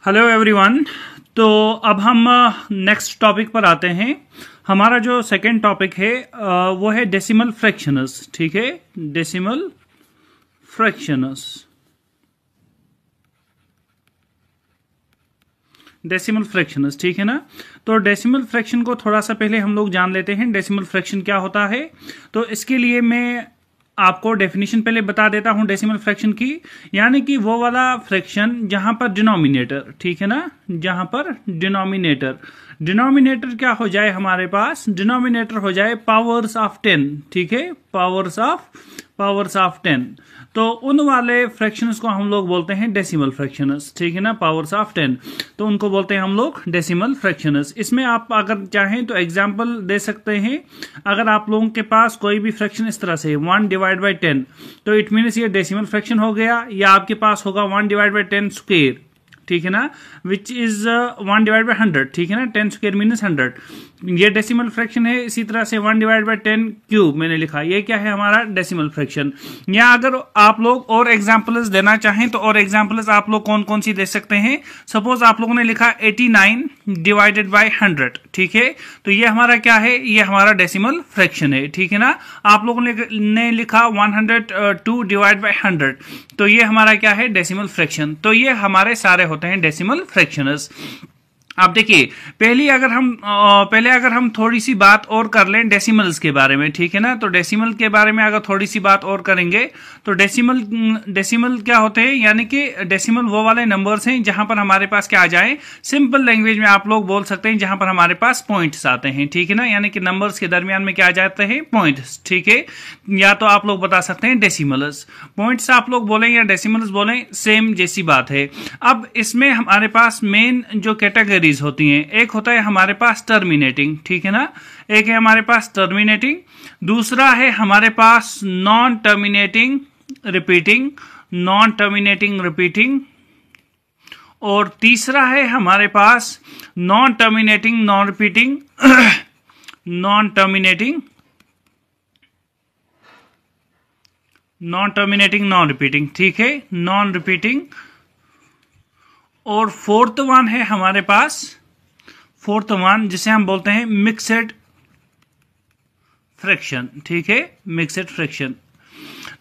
Hello everyone. तो अब हम नेक्स्ट टॉपिक पर आते हैं। हमारा जो सेकंड टॉपिक है वो है डेसिमल फ्रैक्शंस। ठीक है, डेसिमल फ्रैक्शंस। डेसिमल फ्रैक्शंस, ठीक है ना। तो डेसिमल फ्रैक्शन को थोड़ा सा पहले हम लोग जान लेते हैं, डेसिमल फ्रैक्शन क्या होता है। तो इसके लिए मैं आपको डेफिनेशन पहले बता देता हूं डेसिमल फ्रैक्शन की, यानी कि वो वाला फ्रैक्शन जहां पर डिनोमिनेटर, ठीक है ना, जहां पर डिनोमिनेटर क्या हो जाए हमारे पास, डिनोमिनेटर हो जाए पावर्स ऑफ 10। ठीक है, पावर्स ऑफ 10। तो उन वाले फ्रैक्शंस को हम लोग बोलते हैं डेसिमल फ्रैक्शंस। ठीक है ना, पावर्स ऑफ 10, तो उनको बोलते हैं हम लोग डेसिमल फ्रैक्शंस। इसमें आप अगर चाहें तो एग्जांपल दे सकते हैं। अगर आप लोगों के पास कोई भी फ्रैक्शन इस तरह से 1 डिवाइड बाई 10, तो इट मीन्स ये डेसिमल फ्रैक्शन हो गया। या आपके पास होगा 1 डिवाइड बाई 10 स्क्वायर, ठीक है ना, विच इज 1 डिवाइड बाई 100। ठीक है ना, 10 स्क्वायर मीन्स 100, ये डेसिमल फ्रैक्शन है। इसी तरह से 1 डिवाइड बाई 10 क्यूब मैंने लिखा, ये क्या है हमारा डेसिमल फ्रैक्शन। या अगर आप लोग और एग्जांपल्स देना चाहें तो और एग्जांपल्स आप लोग कौन कौन सी दे सकते हैं। सपोज आप लोगों ने लिखा 89 डिवाइडेड बाई 100, ठीक है, तो ये हमारा क्या है, ये हमारा डेसिमल फ्रैक्शन है। ठीक है ना। आप लोगों ने लिखा 102 डिवाइड बाई 100, तो ये हमारा क्या है, डेसिमल फ्रैक्शन। तो ये हमारे सारे होते हैं डेसिमल फ्रैक्शंस। अब देखिए, पहले अगर हम थोड़ी सी बात और कर लें डेसिमल्स के बारे में, ठीक है ना। तो डेसिमल के बारे में अगर थोड़ी सी बात और करेंगे तो डेसिमल क्या होते हैं, यानी कि डेसिमल वो वाले नंबर्स हैं जहां पर हमारे पास क्या आ जाए, सिंपल लैंग्वेज में आप लोग बोल सकते हैं जहां पर हमारे पास पॉइंट्स आते हैं। ठीक है ना, यानी कि नंबर्स के दरमियान में क्या आ जाते हैं, पॉइंट्स। ठीक है, या तो आप लोग बता सकते हैं डेसिमल्स। पॉइंट्स आप लोग बोलें या डेसिमल्स बोलें, सेम जैसी बात है। अब इसमें हमारे पास मेन जो कैटेगरी होती हैं, एक होता है हमारे पास टर्मिनेटिंग, ठीक है ना, एक है हमारे पास टर्मिनेटिंग, दूसरा है हमारे पास नॉन टर्मिनेटिंग रिपीटिंग, और तीसरा है हमारे पास नॉन टर्मिनेटिंग नॉन रिपीटिंग। ठीक है, नॉन रिपीटिंग। और फोर्थ वन है हमारे पास, जिसे हम बोलते हैं मिक्सड फ्रैक्शन। ठीक है, मिक्सड फ्रैक्शन।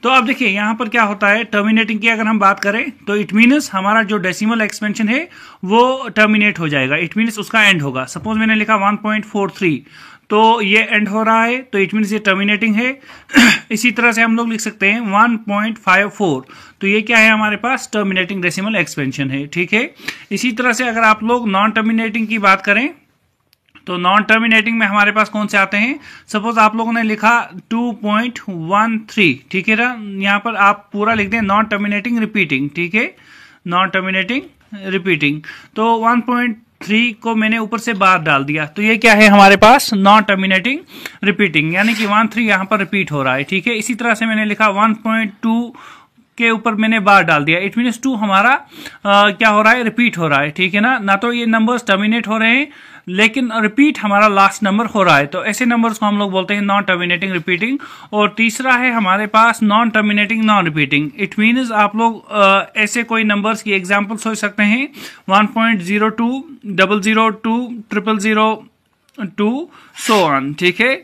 तो अब देखिए यहां पर क्या होता है, टर्मिनेटिंग की अगर हम बात करें तो इट मीन्स हमारा जो डेसिमल एक्सपेंशन है वो टर्मिनेट हो जाएगा, इट मीन्स उसका एंड होगा। सपोज मैंने लिखा 1.43, तो ये एंड हो रहा है, तो इट मीन्स ये टर्मिनेटिंग है। इसी तरह से हम लोग लिख सकते हैं 1.54, तो ये क्या है हमारे पास, टर्मिनेटिंग डेसिमल एक्सपेंशन है। ठीक है, इसी तरह से अगर आप लोग नॉन टर्मिनेटिंग की बात करें तो नॉन टर्मिनेटिंग में हमारे पास कौन से आते हैं। सपोज आप लोगों ने लिखा 2.13, ठीक है ना, यहां पर आप पूरा लिख दें नॉन टर्मिनेटिंग रिपीटिंग। ठीक है, नॉन टर्मिनेटिंग रिपीटिंग, तो 1.3 को मैंने ऊपर से बार डाल दिया, तो ये क्या है हमारे पास, नॉन टर्मिनेटिंग रिपीटिंग, यानी कि 1.3 यहां पर रिपीट हो रहा है। ठीक है, इसी तरह से मैंने लिखा 1.2 के ऊपर मैंने बार डाल दिया, इट मीन्स 2 हमारा क्या हो रहा है, रिपीट हो रहा है। ठीक है ना तो ये नंबर्स टर्मिनेट हो रहे हैं लेकिन रिपीट हमारा लास्ट नंबर हो रहा है, तो ऐसे नंबर्स को हम लोग बोलते हैं नॉन टर्मिनेटिंग रिपीटिंग। और तीसरा है हमारे पास non terminating non repeating, it means आप लोग ऐसे कोई नंबर्स की एग्जांपल्स हो सकते हैं 1.02, 002, 00002 सो ऑन। ठीक है,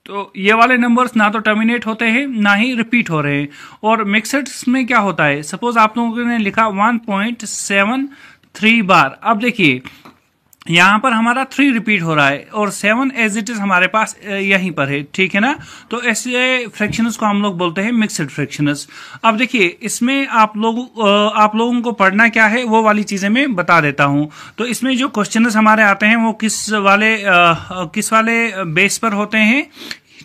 तो ये वाले नंबर्स ना तो टर्मिनेट होते हैं ना ही रिपीट हो रहे हैं। और मिक्सड्स में क्या होता है, सपोज आप लोगों ने लिखा 1.73 बार, अब देखिए यहां पर हमारा 3 रिपीट हो रहा है और 7 एज इट इज हमारे पास यहीं पर है। ठीक है ना, तो ऐसे फ्रैक्शंस को हम लोग बोलते हैं मिक्सड फ्रैक्शंस। अब देखिए इसमें आप लोगों को पढ़ना क्या है वो वाली चीजें मैं बता देता हूं। तो इसमें जो क्वेश्चंस हमारे आते हैं वो किस वाले बेस पर होते हैं,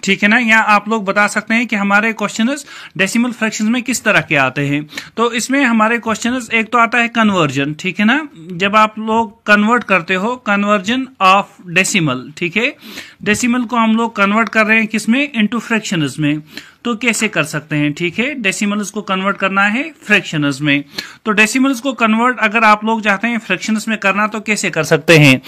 ठीक है ना, या आप लोग बता सकते हैं कि हमारे क्वेश्चंस डेसिमल फ्रैक्शंस में किस तरह के आते हैं। तो इसमें हमारे क्वेश्चंस एक तो आता है कन्वर्जन, ठीक है ना, जब आप लोग कन्वर्ट करते हो, कन्वर्जन ऑफ डेसिमल। ठीक है, डेसिमल को हम लोग कन्वर्ट कर रहे हैं किसमें, इनटू फ्रैक्शंस में, तो कैसे कर सकते हैं। ठीक है, डेसिमल्स को कन्वर्ट करना है फ्रैक्शंस में, तो डेसिमल्स को कन्वर्ट अगर आप लोग चाहते हैं फ्रैक्शंस में करना तो कैसे कर सकते हैं।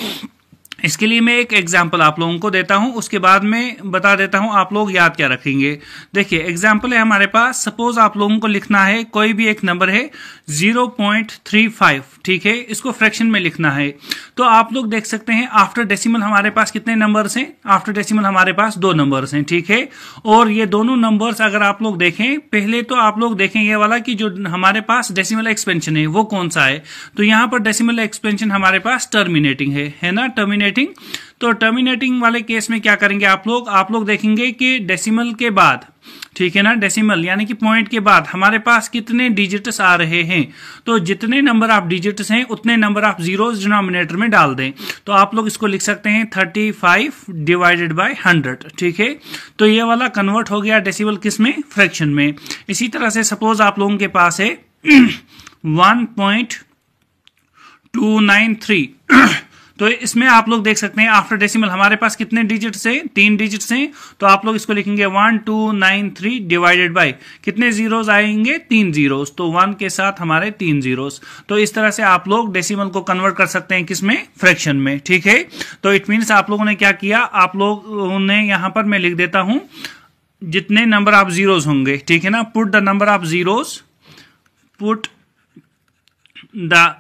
इसके लिए मैं एक एग्जाम्पल आप लोगों को देता हूं, उसके बाद में बता देता हूं आप लोग याद क्या रखेंगे। देखिए एग्जाम्पल है हमारे पास, सपोज आप लोगों को लिखना है कोई भी एक नंबर है 0.35, ठीक है, इसको फ्रैक्शन में लिखना है। तो आप लोग देख सकते हैं आफ्टर डेसिमल हमारे पास कितने नंबर्स हैं, आफ्टर डेसिमल हमारे पास 2 नंबर्स हैं, ठीक है। और ये दोनों नंबर्स अगर आप लोग देखें, पहले तो आप लोग देखें ये वाला कि जो हमारे पास डेसिमल एक्सपेंशन है वो कौन सा है। तो यहां पर डेसिमल एक्सपेंशन हमारे पास टर्मिनेटिंग है ना, टर्मिनेटिंग। तो टर्मिनेटिंग वाले केस में क्या करेंगे आप लोग देखेंगे कि डेसिमल के बाद, ठीक है ना, डेसिमल यानी कि पॉइंट के बाद हमारे पास कितने डिजिट्स आ रहे हैं। तो जितने नंबर ऑफ डिजिट्स हैं उतने नंबर ऑफ जीरोस डिनोमिनेटर में डाल दें। तो आप लोग इसको लिख सकते हैं 35 डिवाइडेड बाय 100, ठीक है। तो ये वाला कन्वर्ट हो गया डेसिमल किस में, फ्रैक्शन में। इसी तरह से सपोज आप लोगों के पास है 1.293 तो इसमें आप लोग देख सकते हैं आफ्टर डेसिमल हमारे पास कितने डिजिट्स हैं, 3 डिजिट्स हैं। तो आप लोग इसको लिखेंगे 1293 डिवाइडेड बाय कितने जीरोस आएंगे, 3 जीरोस। तो 1 के साथ हमारे 3 जीरोस। तो इस तरह से आप लोग डेसिमल को कन्वर्ट कर सकते हैं किसमें, फ्रैक्शन में, ठीक है। तो इट मीन्स आप लोगों ने क्या किया, आप लोगों ने यहां पर मैं लिख देता हूं जितने नंबर ऑफ जीरोस होंगे, ठीक है ना, put the number of zeros, put the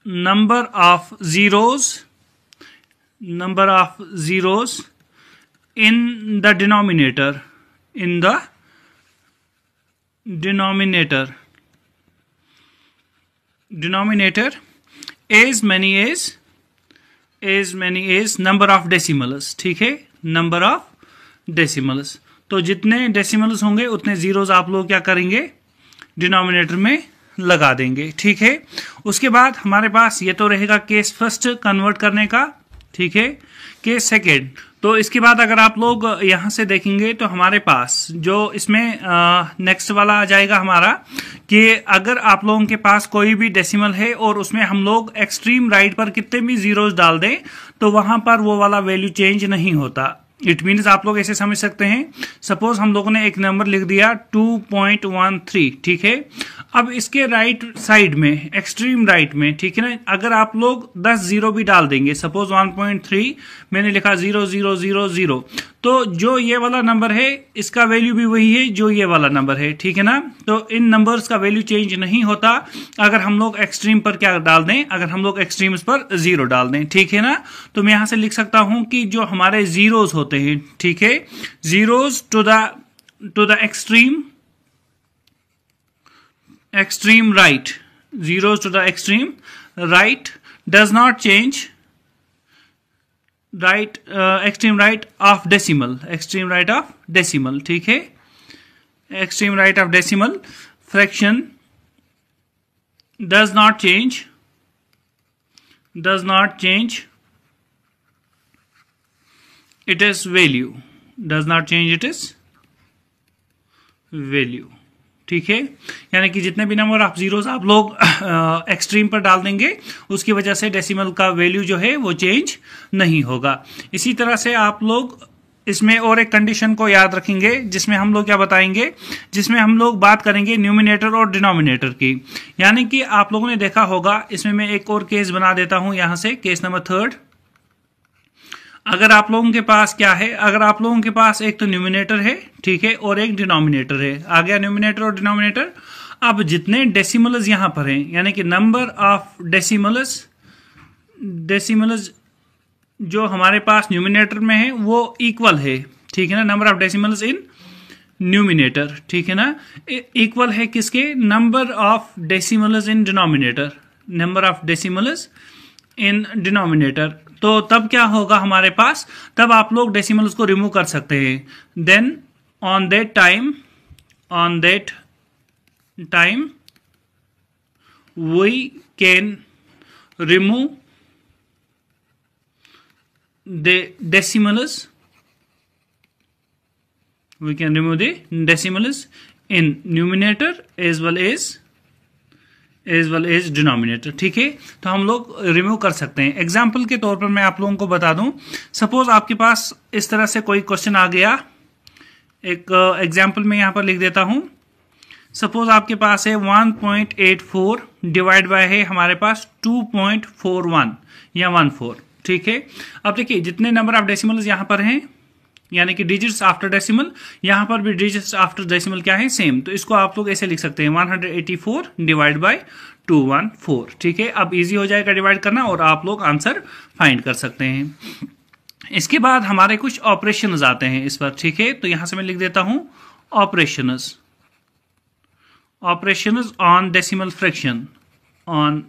number of zeros in the denominator, as many as number of decimals, ठीक है, नंबर ऑफ डेसिमल्स। तो जितने डेसिमल्स होंगे उतने जीरोस आप लोग क्या करेंगे, डिनोमिनेटर में लगा देंगे, ठीक है। उसके बाद हमारे पास ये तो रहेगा केस फर्स्ट कन्वर्ट करने का, ठीक है। केस सेकेंड, तो इसके बाद अगर आप लोग यहां से देखेंगे तो हमारे पास जो इसमें नेक्स्ट वाला आ जाएगा हमारा कि अगर आप लोगों के पास कोई भी डेसिमल है और उसमें हम लोग एक्सट्रीम राइट पर कितने भी जीरोस डाल दें तो वहां पर वो वाला वैल्यू चेंज नहीं होता। इट मीन्स आप लोग ऐसे समझ सकते हैं, सपोज हम लोगों ने एक नंबर लिख दिया 2.13, ठीक है। अब इसके राइट साइड में, एक्सट्रीम राइट में, ठीक है ना, अगर आप लोग 10 जीरो भी डाल देंगे, सपोज 1.3 मैंने लिखा 0000, तो जो ये वाला नंबर है इसका वैल्यू भी वही है जो ये वाला नंबर है, ठीक है ना। तो इन नंबर्स का वैल्यू चेंज नहीं होता अगर हम लोग एक्सट्रीम पर क्या डाल दें, अगर हम लोग एक्सट्रीम्स पर 0 डाल दें, ठीक है ना। तो मैं यहां से लिख सकता हूं कि जो हमारे जीरोस होते हैं, ठीक है, zeros to the extreme right, zeros to the extreme right does not change, right, extreme right of decimal, ठीक है, extreme right of decimal fraction does not change its value, ठीक है। यानी कि जितने भी नंबर ऑफ जीरोस आप लोग एक्सट्रीम पर डाल देंगे उसकी वजह से डेसिमल का वैल्यू जो है वो चेंज नहीं होगा। इसी तरह से आप लोग इसमें और एक कंडीशन को याद रखेंगे जिसमें हम लोग क्या बताएंगे, जिसमें हम लोग बात करेंगे न्यूमिनेटर और डिनोमिनेटर की। यानी कि आप लोगों ने देखा होगा, इसमें मैं एक और केस बना देता हूं यहां से, केस नंबर 3। अगर आप लोगों के पास क्या है, अगर आप लोगों के पास एक तो न्यूमिनेटर है, ठीक है, और एक डिनोमिनेटर है, आ गया न्यूमिनेटर और डिनोमिनेटर। अब जितने डेसिमल्स यहां पर हैं, यानी कि नंबर ऑफ डेसिमल्स जो हमारे पास न्यूमिनेटर में है वो इक्वल है, ठीक है ना, number of decimals in numerator, ठीक है ना, इक्वल है किसके, number of decimals in denominator, तो तब क्या होगा हमारे पास, तब आप लोग डेसिमल्स को रिमूव कर सकते हैं। Then on that time we can remove the decimals, in numerator as well as denominator, ठीक है। तो हम लोग रिमूव कर सकते हैं। एग्जाम्पल के तौर पर मैं आप लोगों को बता दूं, सपोज आपके पास इस तरह से कोई क्वेश्चन आ गया, एक एग्जाम्पल में यहां पर लिख देता हूं। सपोज आपके पास है 1.84 डिवाइड बाय है हमारे पास 2.41 या 14, ठीक है। अब देखिए जितने नंबर ऑफ डेसिमल्स यहाँ पर हैं, यानी कि डिजिट्स आफ्टर डेसिमल, यहाँ पर भी डिजिट्स आफ्टर डेसिमल क्या है, सेम। तो इसको आप लोग ऐसे लिख सकते हैं 184 डिवाइड बाय 214, ठीक है। अब इजी हो जाएगा डिवाइड करना और आप लोग आंसर फाइंड कर सकते हैं। इसके बाद हमारे कुछ ऑपरेशंस आते हैं इस पर, ठीक है। तो यहां से मैं लिख देता हूं operations on decimal fraction, on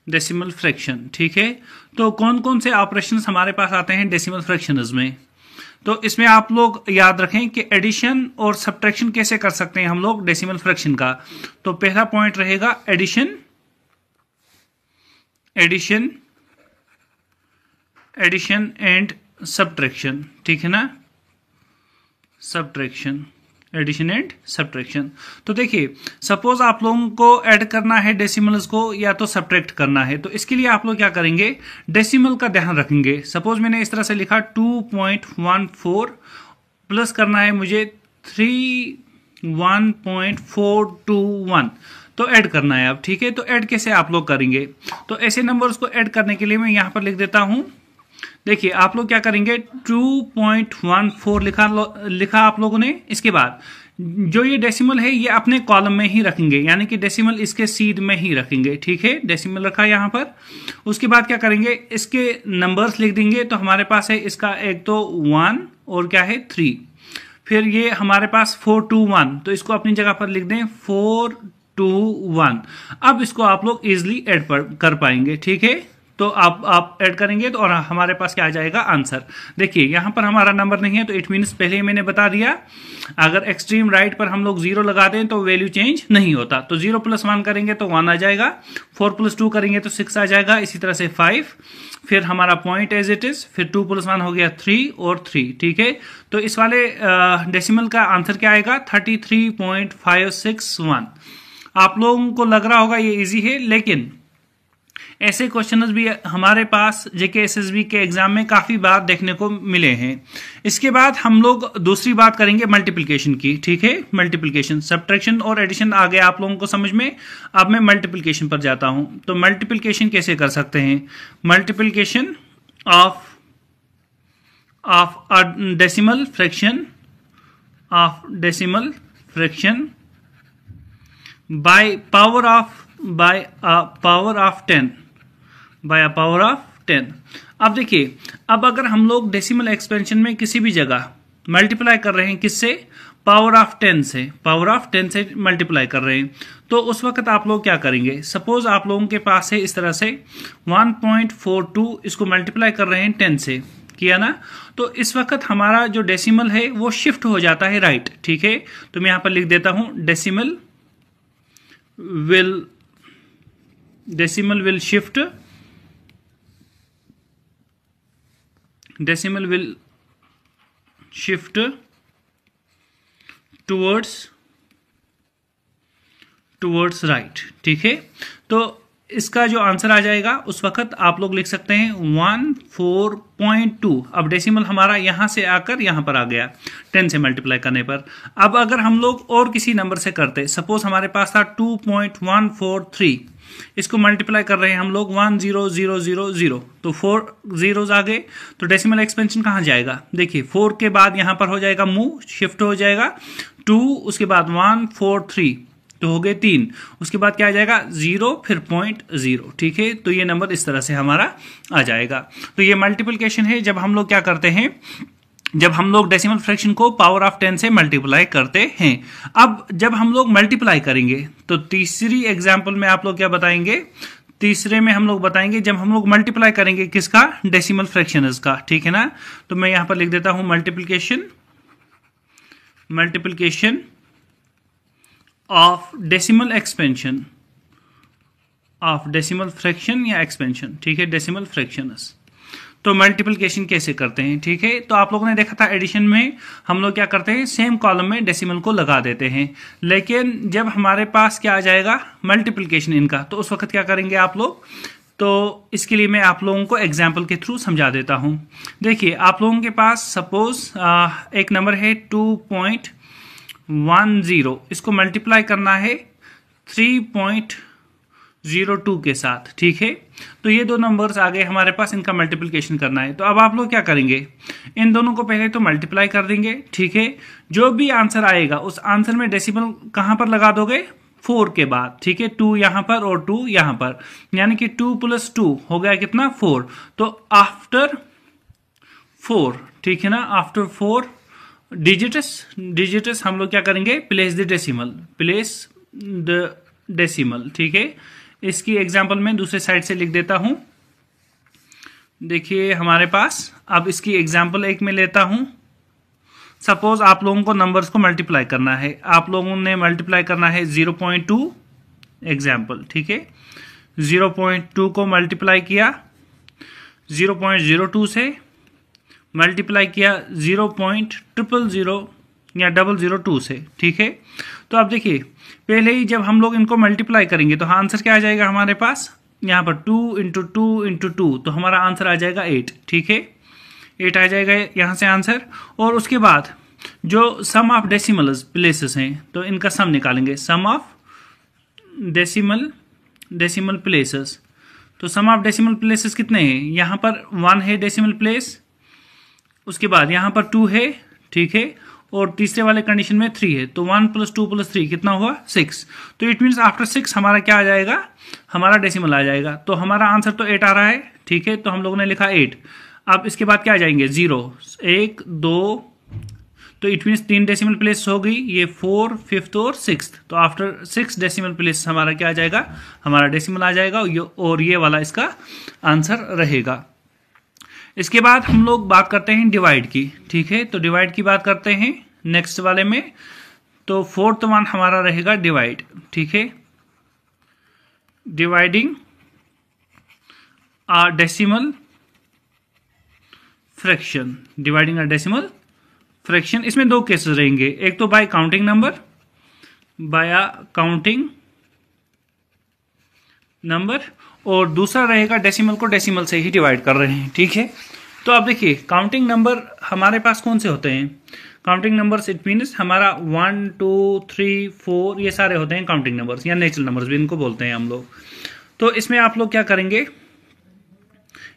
decimal fraction, ठीक है। तो कौन कौन से ऑपरेशंस हमारे पास आते हैं डेसिमल फ्रैक्शंस में? तो इसमें आप लोग याद रखें कि एडिशन और सब्ट्रैक्शन कैसे कर सकते हैं हम लोग डेसिमल फ्रैक्शन का। तो पहला पॉइंट रहेगा एडिशन एंड सब्ट्रैक्शन, ठीक है ना, सब्ट्रैक्शन, एडिशन एंड सब्ट्रैक्शन। तो देखिए सपोज आप लोगों को ऐड करना है डेसिमल्स को या तो सब्ट्रैक्ट करना है, तो इसके लिए आप लोग क्या करेंगे, डेसिमल का ध्यान रखेंगे। सपोज मैंने इस तरह से लिखा 2.14 प्लस करना है मुझे 1.421, तो ऐड करना है अब, ठीक है। तो ऐड कैसे आप लोग करेंगे? तो ऐसे नंबर्स को ऐड करने के लिए मैं यहां पर लिख देता हूं, देखिए आप लोग क्या करेंगे 2.14 लिखा आप लोगों ने। इसके बाद जो ये डेसिमल है ये अपने कॉलम में ही रखेंगे, यानी कि डेसिमल इसके सीध में ही रखेंगे, ठीक है। डेसिमल रखा यहां पर। उसके बाद क्या करेंगे, इसके नंबर्स लिख देंगे। तो हमारे पास है इसका एक तो 1 और क्या है 3, फिर ये हमारे पास 421, तो इसको अपनी जगह पर लिख दें 421। अब इसको आप लोग इजिली ऐड कर पाएंगे, ठीक है। तो आप ऐड करेंगे तो और हमारे पास क्या आ जाएगा, आंसर। देखिए यहां पर हमारा नंबर नहीं है, तो इट मीन्स पहले ही मैंने बता दिया, अगर एक्सट्रीम राइट पर हम लोग 0 लगा दें तो वैल्यू चेंज नहीं होता। तो 0 + 1 करेंगे तो 1 आ जाएगा, 4 + 2 करेंगे तो 6 आ जाएगा, इसी तरह से 5, फिर हमारा पॉइंट एज इट इज, फिर 2 + 1 हो गया 3 और 3, ठीक है। तो इस वाले डेसिमल का आंसर क्या आएगा, 33.561। आप लोगों को लग रहा होगा ये इजी है, लेकिन ऐसे क्वेश्चंस भी हमारे पास जेके एसएसबी के एग्जाम में काफी बार देखने को मिले हैं। इसके बाद हम लोग दूसरी बात करेंगे मल्टीप्लिकेशन की, ठीक है। मल्टीप्लिकेशन, सब्ट्रैक्शन और एडिशन आ गया आप लोगों को समझ में। अब मैं मल्टीप्लिकेशन पर जाता हूं। तो मल्टीप्लिकेशन कैसे कर सकते हैं, multiplication of decimal fraction by power of 10। अब देखिए, अब अगर हम लोग डेसिमल एक्सपेंशन में किसी भी जगह मल्टीप्लाई कर रहे हैं, किससे, पावर ऑफ 10 से मल्टीप्लाई कर रहे हैं, तो उस वक्त आप लोग क्या करेंगे। सपोज आप लोगों के पास है इस तरह से 1.42, इसको मल्टीप्लाई कर रहे हैं 10 से, किया ना। तो इस वक्त हमारा जो डेसिमल है वो शिफ्ट हो जाता है राइट, ठीक है। तो मैं यहां पर लिख देता हूं decimal will shift towards right, ठीक है। तो इसका जो आंसर आ जाएगा उस वक्त आप लोग लिख सकते हैं 14.2। अब डेसिमल हमारा यहां से आकर यहां पर आ गया 10 से मल्टीप्लाई करने पर। अब अगर हम लोग और किसी नंबर से करते, सपोज हमारे पास था 2.143, इसको मल्टीप्लाई कर रहे हैं हम लोग 10000, तो 4 zeros आ गए। तो डेसिमल एक्सपेंशन कहां जाएगा, देखिए 4 के बाद यहां पर हो जाएगा मूव, शिफ्ट हो जाएगा 2, उसके बाद 143, तो हो गए 3, उसके बाद क्या आ जाएगा 0, फिर 0.0, ठीक है। तो ये नंबर इस तरह से हमारा आ जाएगा। तो ये मल्टीप्लिकेशन है जब हम लोग क्या करते हैं, जब हम लोग डेसिमल फ्रैक्शन को पावर ऑफ 10 से मल्टीप्लाई करते हैं। अब जब हम लोग मल्टीप्लाई करेंगे तो तीसरी एग्जाम्पल में आप लोग क्या बताएंगे, तीसरे में हम लोग बताएंगे जब हम लोग मल्टीप्लाई करेंगे किसका, डेसिमल फ्रैक्शंस का, ठीक है ना। तो मैं यहां पर लिख देता हूं multiplication of decimal expansion, of decimal fraction या एक्सपेंशन, ठीक है, डेसिमल फ्रैक्शंस। तो मल्टीप्लिकेशन कैसे करते हैं, ठीक है। तो आप लोगों ने देखा था एडिशन में हम लोग क्या करते हैं, सेम कॉलम में डेसिमल को लगा देते हैं। लेकिन जब हमारे पास क्या आ जाएगा मल्टीप्लिकेशन इनका, तो उस वक्त क्या करेंगे आप लोग। तो इसके लिए मैं आप लोगों को एग्जाम्पल के थ्रू समझा देता हूं। देखिए आप लोगों के पास सपोज एक नंबर है 2.10, इसको मल्टीप्लाई करना है 02 के साथ, ठीक है। तो ये दो नंबर्स आ गए हमारे पास, इनका मल्टीप्लिकेशन करना है। तो अब आप लोग क्या करेंगे, इन दोनों को पहले तो मल्टीप्लाई कर देंगे, ठीक है। जो भी आंसर आएगा उस आंसर में डेसिमल कहां पर लगा दोगे, 4 के बाद, ठीक है। 2 यहां पर और 2 यहां पर, यानी कि 2 + 2 हो गया कितना, 4। तो आफ्टर 4, ठीक है ना, आफ्टर 4 डिजिट्स हम लोग क्या करेंगे, प्लेस द डेसिमल, ठीक है। इसकी एग्जांपल मैं दूसरे साइड से लिख देता हूं। देखिए हमारे पास, अब इसकी एग्जांपल एक में लेता हूं। सपोज आप लोगों को नंबर्स को मल्टीप्लाई करना है, आप लोगों ने मल्टीप्लाई करना है 0.2 एग्जाम्पल, ठीक है। 0.2 को मल्टीप्लाई किया 0.02 से, मल्टीप्लाई किया 0.000 या 002 से, ठीक है। तो अब देखिए पहले ही जब हम लोग इनको मल्टीप्लाई करेंगे तो आंसर क्या आ जाएगा हमारे पास, यहाँ पर 2 × 2 × 2, तो हमारा आंसर आ जाएगा 8, ठीक है। 8 आ जाएगा यहाँ से आंसर। और उसके बाद जो सम ऑफ डेसिमल प्लेसेस हैं तो इनका सम निकालेंगे, सम ऑफ डेसिमल प्लेसेस। तो सम ऑफ डेसिमल प्लेसेस कितने हैं, यहाँ पर 1 है डेसिमल प्लेस, उसके बाद यहाँ पर 2 है, ठीक है, और तीसरे वाले कंडीशन में 3 है। तो 1 + 2 + 3 कितना हुआ, 6। तो इट मीन्स आफ्टर 6 हमारा क्या आ जाएगा, हमारा डेसिमल आ जाएगा। तो हमारा आंसर तो 8 आ रहा है, ठीक है। तो हम लोगों ने लिखा 8। अब इसके बाद क्या आ जाएंगे, 0, 1, 2, तो इट मीन्स 3 डेसिमल प्लेस हो गई, ये 4, 5th और 6th। तो आफ्टर 6 डेसिमल प्लेस हमारा क्या आ जाएगा, हमारा डेसिमल आ जाएगा, और ये वाला इसका आंसर रहेगा। इसके बाद हम लोग बात करते हैं डिवाइड की, ठीक है। तो डिवाइड की बात करते हैं नेक्स्ट वाले में। तो 4th वन हमारा रहेगा डिवाइड, ठीक है। Dividing a decimal fraction, dividing a decimal fraction. इसमें 2 केसेस रहेंगे, एक तो बाय काउंटिंग नंबर, और दूसरा रहेगा डेसिमल को डेसिमल से ही डिवाइड कर रहे हैं, ठीक है। तो अब देखिए काउंटिंग नंबर हमारे पास कौन से होते हैं, काउंटिंग नंबर्स इट मीन्स हमारा 1, 2, 3, 4 ये सारे होते हैं काउंटिंग नंबर्स, या नेचुरल नंबर्स भी इनको बोलते हैं हम लोग। तो इसमें आप लोग क्या करेंगे,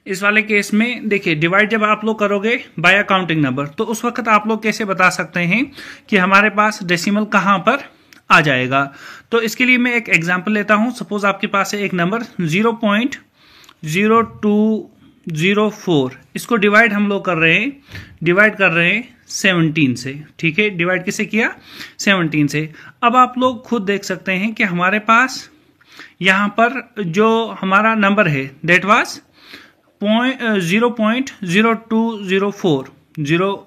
इस वाले केस में देखिए डिवाइड जब आप लोग करोगे बाय काउंटिंग नंबर, तो उस वक्त आप लोग कैसे बता सकते हैं कि हमारे पास डेसिमल कहां पर आ जाएगा। तो इसके लिए मैं एक एग्जांपल लेता हूं। सपोज आपके पास है एक नंबर 0.0204, इसको डिवाइड हम लोग कर रहे हैं 17 से, ठीक है। डिवाइड किसे किया, 17 से। अब आप लोग खुद देख सकते हैं कि हमारे पास यहां पर जो हमारा नंबर है दैट वाज 0.0204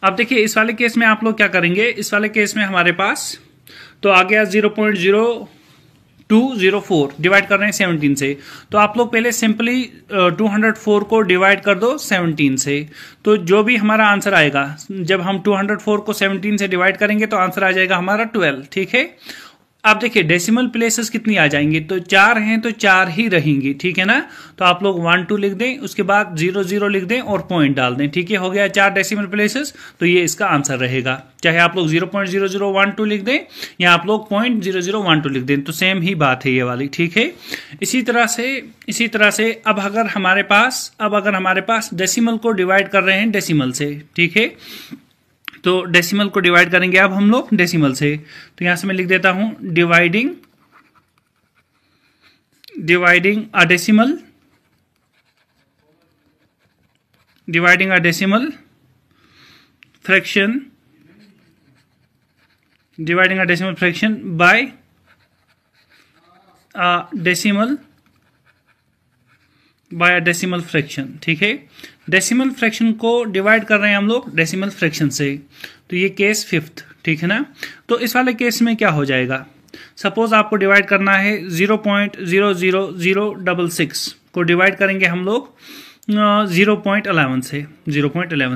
अब देखिए इस वाले केस में आप लोग क्या करेंगे, इस वाले केस में हमारे पास तो आ गया 0.0204 डिवाइड कर रहे हैं 17 से। तो आप लोग पहले सिंपली 204 को डिवाइड कर दो 17 से, तो जो भी हमारा आंसर आएगा, जब हम 204 को 17 से डिवाइड करेंगे तो आंसर आ जाएगा हमारा 12, ठीक है। अब देखिए डेसिमल प्लेसेस कितनी आ जाएंगी, तो 4 हैं तो 4 ही रहेंगी, ठीक है ना। तो आप लोग 1, 2 लिख दें, उसके बाद 0, 0 लिख दें और पॉइंट डाल दें, ठीक है। हो गया 4 डेसिमल प्लेसेस, तो ये इसका आंसर रहेगा। चाहे आप लोग 0.0012 लिख दें या आप लोग 0.0012 लिख दें, तो सेम ही बात है ये वाली, ठीक है। इसी तरह से अब अगर हमारे पास डेसिमल को डिवाइड कर रहे हैं डेसिमल से, ठीक है। तो डेसिमल को डिवाइड करेंगे अब हम लोग डेसिमल से, तो यहां से मैं लिख देता हूं dividing a decimal fraction by a decimal fraction, ठीक है। डेसिमल फ्रैक्शन को डिवाइड कर रहे हैं हम लोग डेसिमल फ्रैक्शन से, तो ये केस 5th, ठीक है ना। तो इस वाले केस में क्या हो जाएगा, सपोज आपको डिवाइड करना है 0.00066 को डिवाइड करेंगे हम लोग 0.11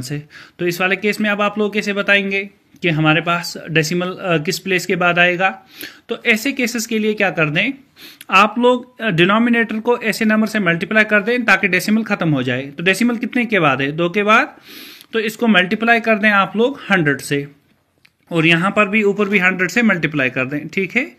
से। तो इस वाले केस में अब आप लोग कैसे बताएंगे, कि हमारे पास डेसिमल किस प्लेस के बाद आएगा। तो ऐसे केसेस के लिए क्या कर दें, आप लोग डिनोमिनेटर को ऐसे नंबर से मल्टीप्लाई कर दें ताकि डेसिमल खत्म हो जाए। तो डेसिमल कितने के बाद है, 2 के बाद, तो इसको मल्टीप्लाई कर दें आप लोग 100 से, और यहां पर भी ऊपर भी 100 से मल्टीप्लाई कर दें। ठीक है,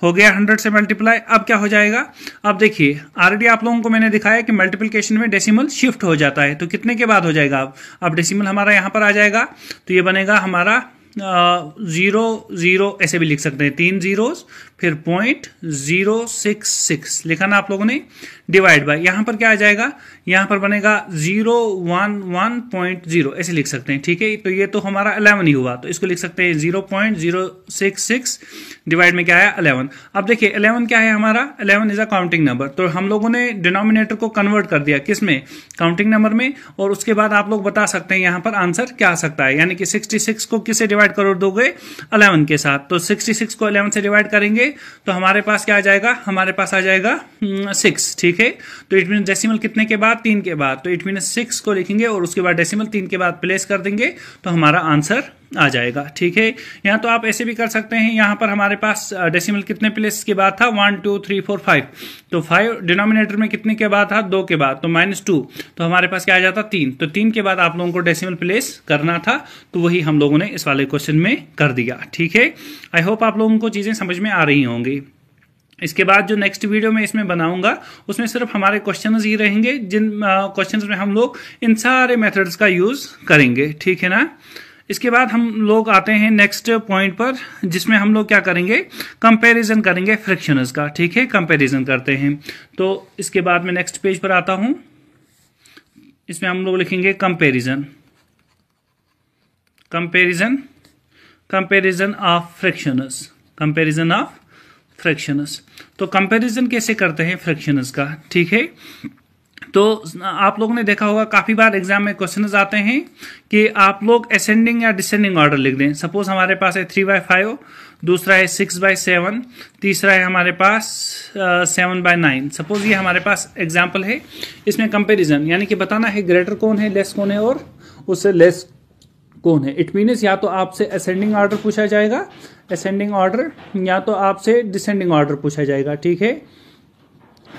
हो गया 100 से मल्टीप्लाई। अब क्या हो जाएगा, अब देखिए ऑलरेडी आप लोगों को मैंने दिखाया कि मल्टीप्लिकेशन में डेसिमल शिफ्ट हो जाता है। तो कितने के बाद हो जाएगा, अब डेसिमल हमारा यहां पर आ जाएगा, तो ये बनेगा हमारा 0 ऐसे भी लिख सकते हैं, 3 zeros फिर 0.066 लिखा ना आप लोगों ने, डिवाइड बाय, यहां पर क्या आ जाएगा, यहां पर बनेगा 011.0 ऐसे लिख सकते हैं। ठीक है, तो ये तो हमारा 11 ही हुआ, तो इसको लिख सकते हैं 0.066 डिवाइड में क्या है 11। अब देखिए 11 क्या है हमारा, 11 इज अ काउंटिंग नंबर। तो हम लोगों ने डिनोमिनेटर को कन्वर्ट कर दिया किस में, काउंटिंग नंबर में, और उसके बाद आप लोग बता सकते हैं यहां पर आंसर क्या आ सकता है, यानी कि 66 को किससे डिवाइड कर दोगे, 11 के साथ। तो 66 को 11 से डिवाइड करेंगे तो हमारे पास क्या आ जाएगा, हमारे पास आ जाएगा 6। ठीक है, तो इट मीन डेसिमल कितने के बाद, 3 के बाद, तो इट मीन 6 को लिखेंगे और उसके बाद डेसिमल 3 के बाद प्लेस कर देंगे तो हमारा आंसर आ जाएगा। ठीक है, यहां तो आप ऐसे भी कर सकते हैं, यहां पर हमारे पास डेसिमल कितने प्लेस के बाद था, 1 2 3 4 5, तो 5 डिनोमिनेटर में कितने के बाद था, 2 के बाद, तो -2, तो हमारे पास क्या आ जाता 3, तो 3 के बाद आप लोगों को डेसिमल प्लेस करना था, तो वही हम लोगों ने इस वाले क्वेश्चन में कर दिया। ठीक है, आई होप आप लोगों को चीजें समझ में आ रही होंगी। इसके बाद जो नेक्स्ट वीडियो में इसमें बनाऊंगा उसमें सिर्फ हमारे क्वेश्चंस ही रहेंगे, जिन क्वेश्चंस में हम लोग इन सारे मेथड्स का यूज करेंगे। ठीक है ना, इसके बाद हम लोग आते हैं नेक्स्ट पॉइंट पर, जिसमें हम लोग क्या करेंगे, कंपैरिजन करेंगे फ्रैक्शंस का। ठीक है, कंपैरिजन करते हैं। तो इसके बाद मैं नेक्स्ट पेज पर आता हूं, इसमें हम लोग लिखेंगे comparison, comparison, comparison of fractions, comparison of fractions. तो कंपैरिजन कैसे करते हैं फ्रैक्शंस का। ठीक है, तो आप लोगों ने देखा होगा काफी बार एग्जाम में क्वेश्चंस आते हैं कि आप लोग असेंडिंग या डिसेंडिंग ऑर्डर लिख दें। सपोज हमारे पास है 3/5, दूसरा है 6/7, तीसरा है हमारे पास 7/9। सपोज ये हमारे पास एग्जाम्पल है, इसमें कंपैरिजन यानी कि बताना है ग्रेटर कौन है, लेस कौन है और उससे लेस कौन है। इट मीन्स या तो आपसे असेंडिंग ऑर्डर पूछा जाएगा, असेंडिंग ऑर्डर, या तो आपसे डिसेंडिंग ऑर्डर पूछा जाएगा। ठीक है,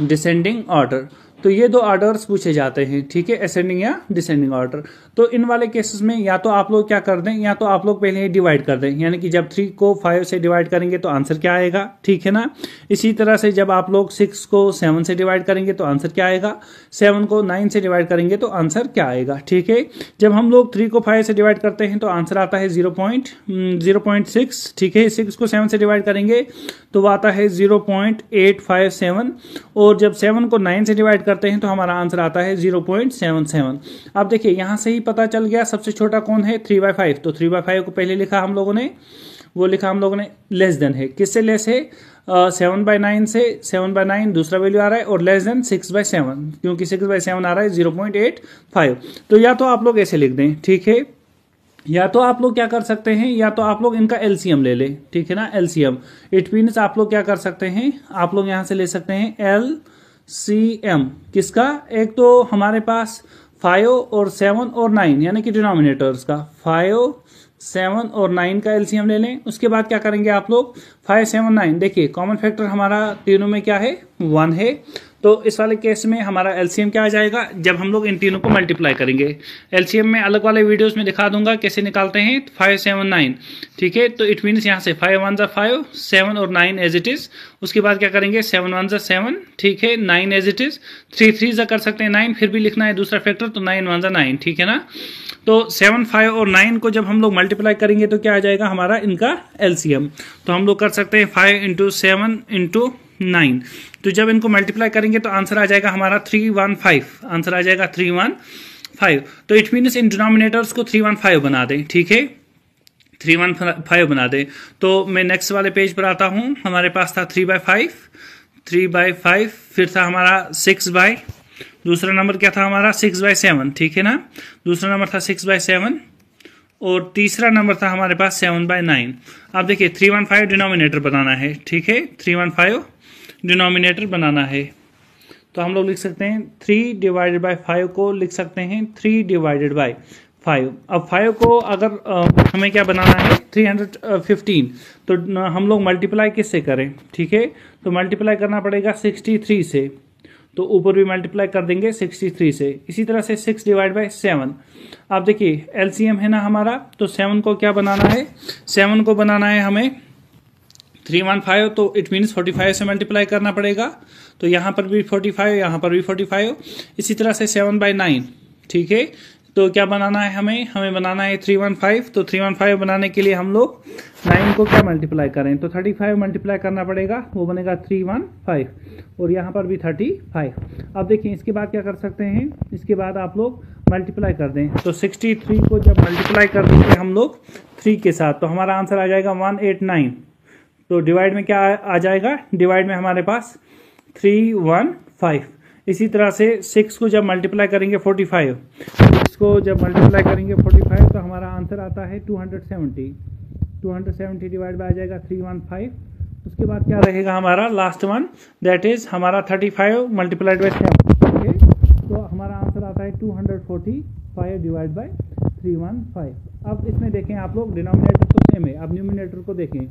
डिसेंडिंग ऑर्डर, तो ये 2 ऑर्डर्स पूछे जाते हैं। ठीक है, असेंडिंग या डिसेंडिंग ऑर्डर। तो इन वाले केसेस में या तो आप लोग क्या कर दें, या तो आप लोग पहले ही डिवाइड कर दें, यानी कि जब 3 को 5 से डिवाइड करेंगे तो आंसर क्या आएगा। ठीक है ना, इसी तरह से जब आप लोग 6 को 7 से डिवाइड करेंगे तो आंसर क्या आएगा, 7 को 9 से डिवाइड करेंगे तो आंसर क्या आएगा। ठीक है, जब हम लोग 3 को 5 से डिवाइड करते हैं तो आंसर आता है 0.6। ठीक है, 6 को 7 से डिवाइड करेंगे तो वो आता है 0.857, और जब 7 को 9 से डिवाइड करते हैं तो हमारा आंसर आता है 0.77। अब देखिए यहां से ही पता चल गया सबसे छोटा कौन है, 3/5। तो 3/5 को पहले लिखा हम लोगों ने, वो लिखा हम लोगों ने लेस देन है, किससे लेस है, 7/9 से, 7/9 दूसरा वैल्यू आ रहा है, और लेस देन 6/7, क्योंकि 6/7 आ रहा है 0.85। तो या तो आप लोग ऐसे लिख दें। ठीक है, या तो आप लोग क्या कर सकते हैं, या तो आप लोग इनका एलसीएम ले लें। ठीक है ना, एलसीएम, इट मीन्स आप लोग क्या कर सकते हैं, आप लोग यहां से ले सकते हैं LCM किसका, एक तो हमारे पास 5 और 7 और 9 यानी कि डिनोमिनेटर्स का, 5 7 और 9 का एलसीएम ले लें। उसके बाद क्या करेंगे आप लोग, 5 7 9, देखिए कॉमन फैक्टर हमारा तीनों में क्या है, 1 है। तो इस वाले केस में हमारा एलसीएम क्या आ जाएगा, जब हम लोग इन तीनों को मल्टीप्लाई करेंगे। एलसीएम में अलग वाले वीडियोस में दिखा दूंगा कैसे निकालते हैं, 5 7 9। ठीक है, तो इट मीन्स यहाँ से 5 1 जा 5, 7 और 9 एज इट इज। उसके बाद क्या करेंगे, 7 1 जा 7, ठीक है, 9 एज इट इज, 3 3 जा कर सकते हैं 9, फिर भी लिखना है दूसरा फैक्टर, तो 9 1 जा 9। ठीक है ना, तो 7 5 और 9 को जब हम लोग मल्टीप्लाई करेंगे तो क्या आ जाएगा हमारा इनका एलसीएम। तो हम लोग कर सकते हैं 5 × 7 × 9। तो जब इनको मल्टीप्लाई करेंगे तो आंसर आ जाएगा हमारा 315, आंसर आ जाएगा 315। तो इट मीन्स इन डिनोमिनेटर्स को 315 बना दें। ठीक है, 315 बना दें। तो मैं नेक्स्ट वाले पेज पर आता हूं, हमारे पास था 3/5, फिर था हमारा 6/, दूसरा नंबर क्या था हमारा 6/7। ठीक है ना, दूसरा नंबर था 6/7, और तीसरा नंबर था हमारे पास 7/9। अब देखिए 315 डिनोमिनेटर बनाना है। ठीक है, 315 डिनोमिनेटर बनाना है, तो हम लोग लिख सकते हैं 3 / 5 को लिख सकते हैं 3 / 5। अब 5 को अगर हमें क्या बनाना है 315, तो हम लोग मल्टीप्लाई किससे करें, ठीक है, तो मल्टीप्लाई करना पड़ेगा 63 से, तो ऊपर भी मल्टीप्लाई कर देंगे 63 से। इसी तरह से 6 डिवाइड बाई 7। आप देखिए एलसीएम है ना हमारा, तो 7 को क्या बनाना है, 7 को बनाना है हमें 315, तो इट मीन्स 45 से मल्टीप्लाई करना पड़ेगा, तो यहाँ पर भी 45, यहाँ पर भी 45। इसी तरह से 7/9, ठीक है, तो क्या बनाना है हमें बनाना है 315, तो 315 बनाने के लिए हम लोग 9 को क्या मल्टीप्लाई करें, तो 35 मल्टीप्लाई करना पड़ेगा, वो बनेगा 315, और यहाँ पर भी 35। अब देखिए इसके बाद क्या कर सकते हैं, इसके बाद आप लोग मल्टीप्लाई कर दें, तो 63 को जब मल्टीप्लाई कर देंगे हम लोग 3 के साथ, तो हमारा आंसर आ जाएगा 189। तो डिवाइड में क्या आ जाएगा, डिवाइड में हमारे पास 315। इसी तरह से 6 को जब मल्टीप्लाई करेंगे 45, 6 को जब मल्टीप्लाई करेंगे 45, तो हमारा आंसर आता है 270 डिवाइड बाय आ जाएगा 315। उसके बाद क्या रहेगा हमारा लास्ट वन, दैट इज हमारा 35 मल्टीप्लाइड बाय 7, ठीक है, तो हमारा आंसर आता है 245 डिवाइड बाय 315। अब इसमें देखें आप लोग, डिनोमिनेटर तो सेम है, अब न्यूमिनेटर को देखें,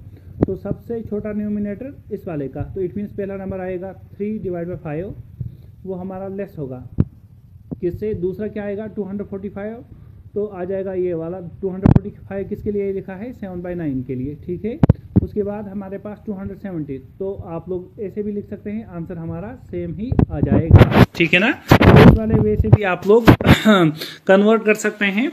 तो सबसे छोटा न्यूमिनेटर इस वाले का, तो इट मीन्स पहला नंबर आएगा 3 डिवाइड बाय 5, वो हमारा लेस होगा किससे, दूसरा क्या आएगा 245, तो आ जाएगा ये वाला 245 किसके लिए लिखा है 7/9 के लिए, ठीक है। उसके बाद हमारे पास 270, तो आप लोग ऐसे भी लिख सकते हैं, आंसर हमारा सेम ही आ जाएगा, ठीक है ना। इस वाले वे से भी आप लोग कन्वर्ट कर सकते हैं,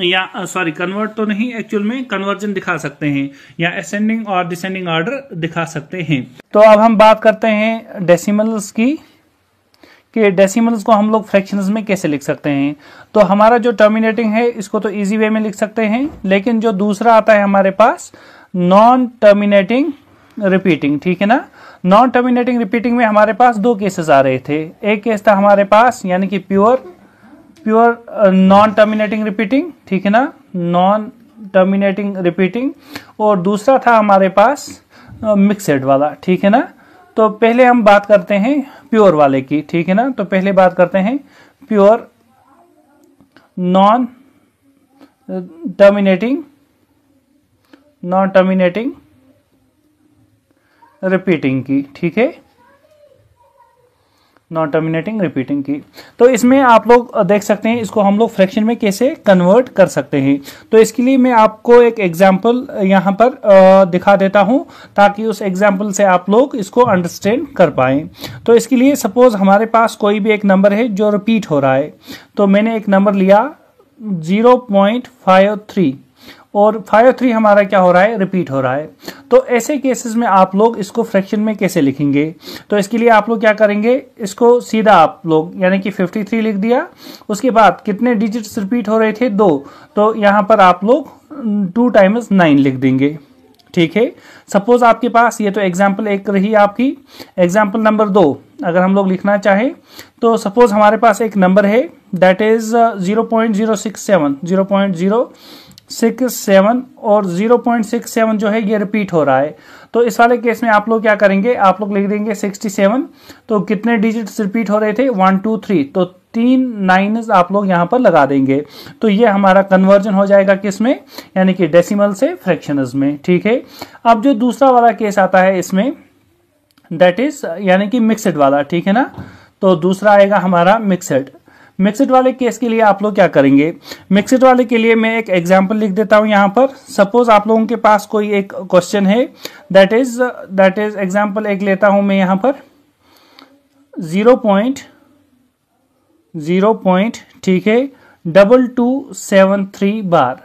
या सॉरी कन्वर्ट तो नहीं, एक्चुअल में कन्वर्जन दिखा सकते हैं, या असेंडिंग और डिसेंडिंग ऑर्डर दिखा सकते हैं। तो अब हम बात करते हैं डेसिमल्स की, कि डेसिमल्स को हम लोग फ्रैक्शंस में कैसे लिख सकते हैं। तो हमारा जो टर्मिनेटिंग है इसको तो इजी वे में लिख सकते हैं, लेकिन जो दूसरा आता है हमारे पास नॉन टर्मिनेटिंग रिपीटिंग, ठीक है ना। नॉन टर्मिनेटिंग रिपीटिंग में हमारे पास 2 केसेस आ रहे थे। एक केस था हमारे पास यानी कि प्योर नॉन टर्मिनेटिंग रिपीटिंग, ठीक है ना, नॉन टर्मिनेटिंग रिपीटिंग, और दूसरा था हमारे पास मिक्सड वाला, ठीक है ना। तो पहले हम बात करते हैं प्योर वाले की, ठीक है ना। तो पहले बात करते हैं प्योर नॉन टर्मिनेटिंग रिपीटिंग की, ठीक है, नॉन टर्मिनेटिंग रिपीटिंग की। तो इसमें आप लोग देख सकते हैं इसको हम लोग फ्रैक्शन में कैसे कन्वर्ट कर सकते हैं। तो इसके लिए मैं आपको एक एग्जांपल यहाँ पर दिखा देता हूँ, ताकि उस एग्जांपल से आप लोग इसको अंडरस्टैंड कर पाएं। तो इसके लिए सपोज हमारे पास कोई भी एक नंबर है जो रिपीट हो रहा है, तो मैंने एक नंबर लिया 0.53, और 53 हमारा क्या हो रहा है, रिपीट हो रहा है। तो ऐसे केसेस में आप लोग इसको फ्रैक्शन में कैसे लिखेंगे, तो इसके लिए आप लोग क्या करेंगे, इसको सीधा आप लोग यानी कि 53 लिख दिया, उसके बाद कितने डिजिट्स रिपीट हो रहे थे 2, तो यहाँ पर आप लोग 2 टाइम्स 9 लिख देंगे, ठीक है। सपोज आपके पास ये तो एग्जाम्पल 1 रही आपकी, एग्जाम्पल नंबर 2 अगर हम लोग लिखना चाहें, तो सपोज हमारे पास एक नंबर है दैट इज 0.067 और 0.67 जो है ये रिपीट हो रहा है। तो इस वाले केस में आप लोग क्या करेंगे, आप लोग लिख देंगे 67, तो कितने डिजिट्स रिपीट हो रहे थे 1 2 3, तो 3 9 आप लोग यहाँ पर लगा देंगे। तो ये हमारा कन्वर्जन हो जाएगा किसमें, यानी कि डेसिमल से फ्रैक्शंस में, ठीक है। अब जो दूसरा वाला केस आता है इसमें दैट इज यानी कि मिक्सड वाला, ठीक है ना। तो दूसरा आएगा हमारा मिक्सड वाले केस के लिए आप लोग क्या करेंगे, मिक्सड वाले के लिए मैं एक एग्जांपल लिख देता हूं यहाँ पर। सपोज आप लोगों के पास कोई एक क्वेश्चन है दैट इज एग्जांपल एक लेता हूं मैं यहाँ पर 0.0, ठीक है, 2273 बार।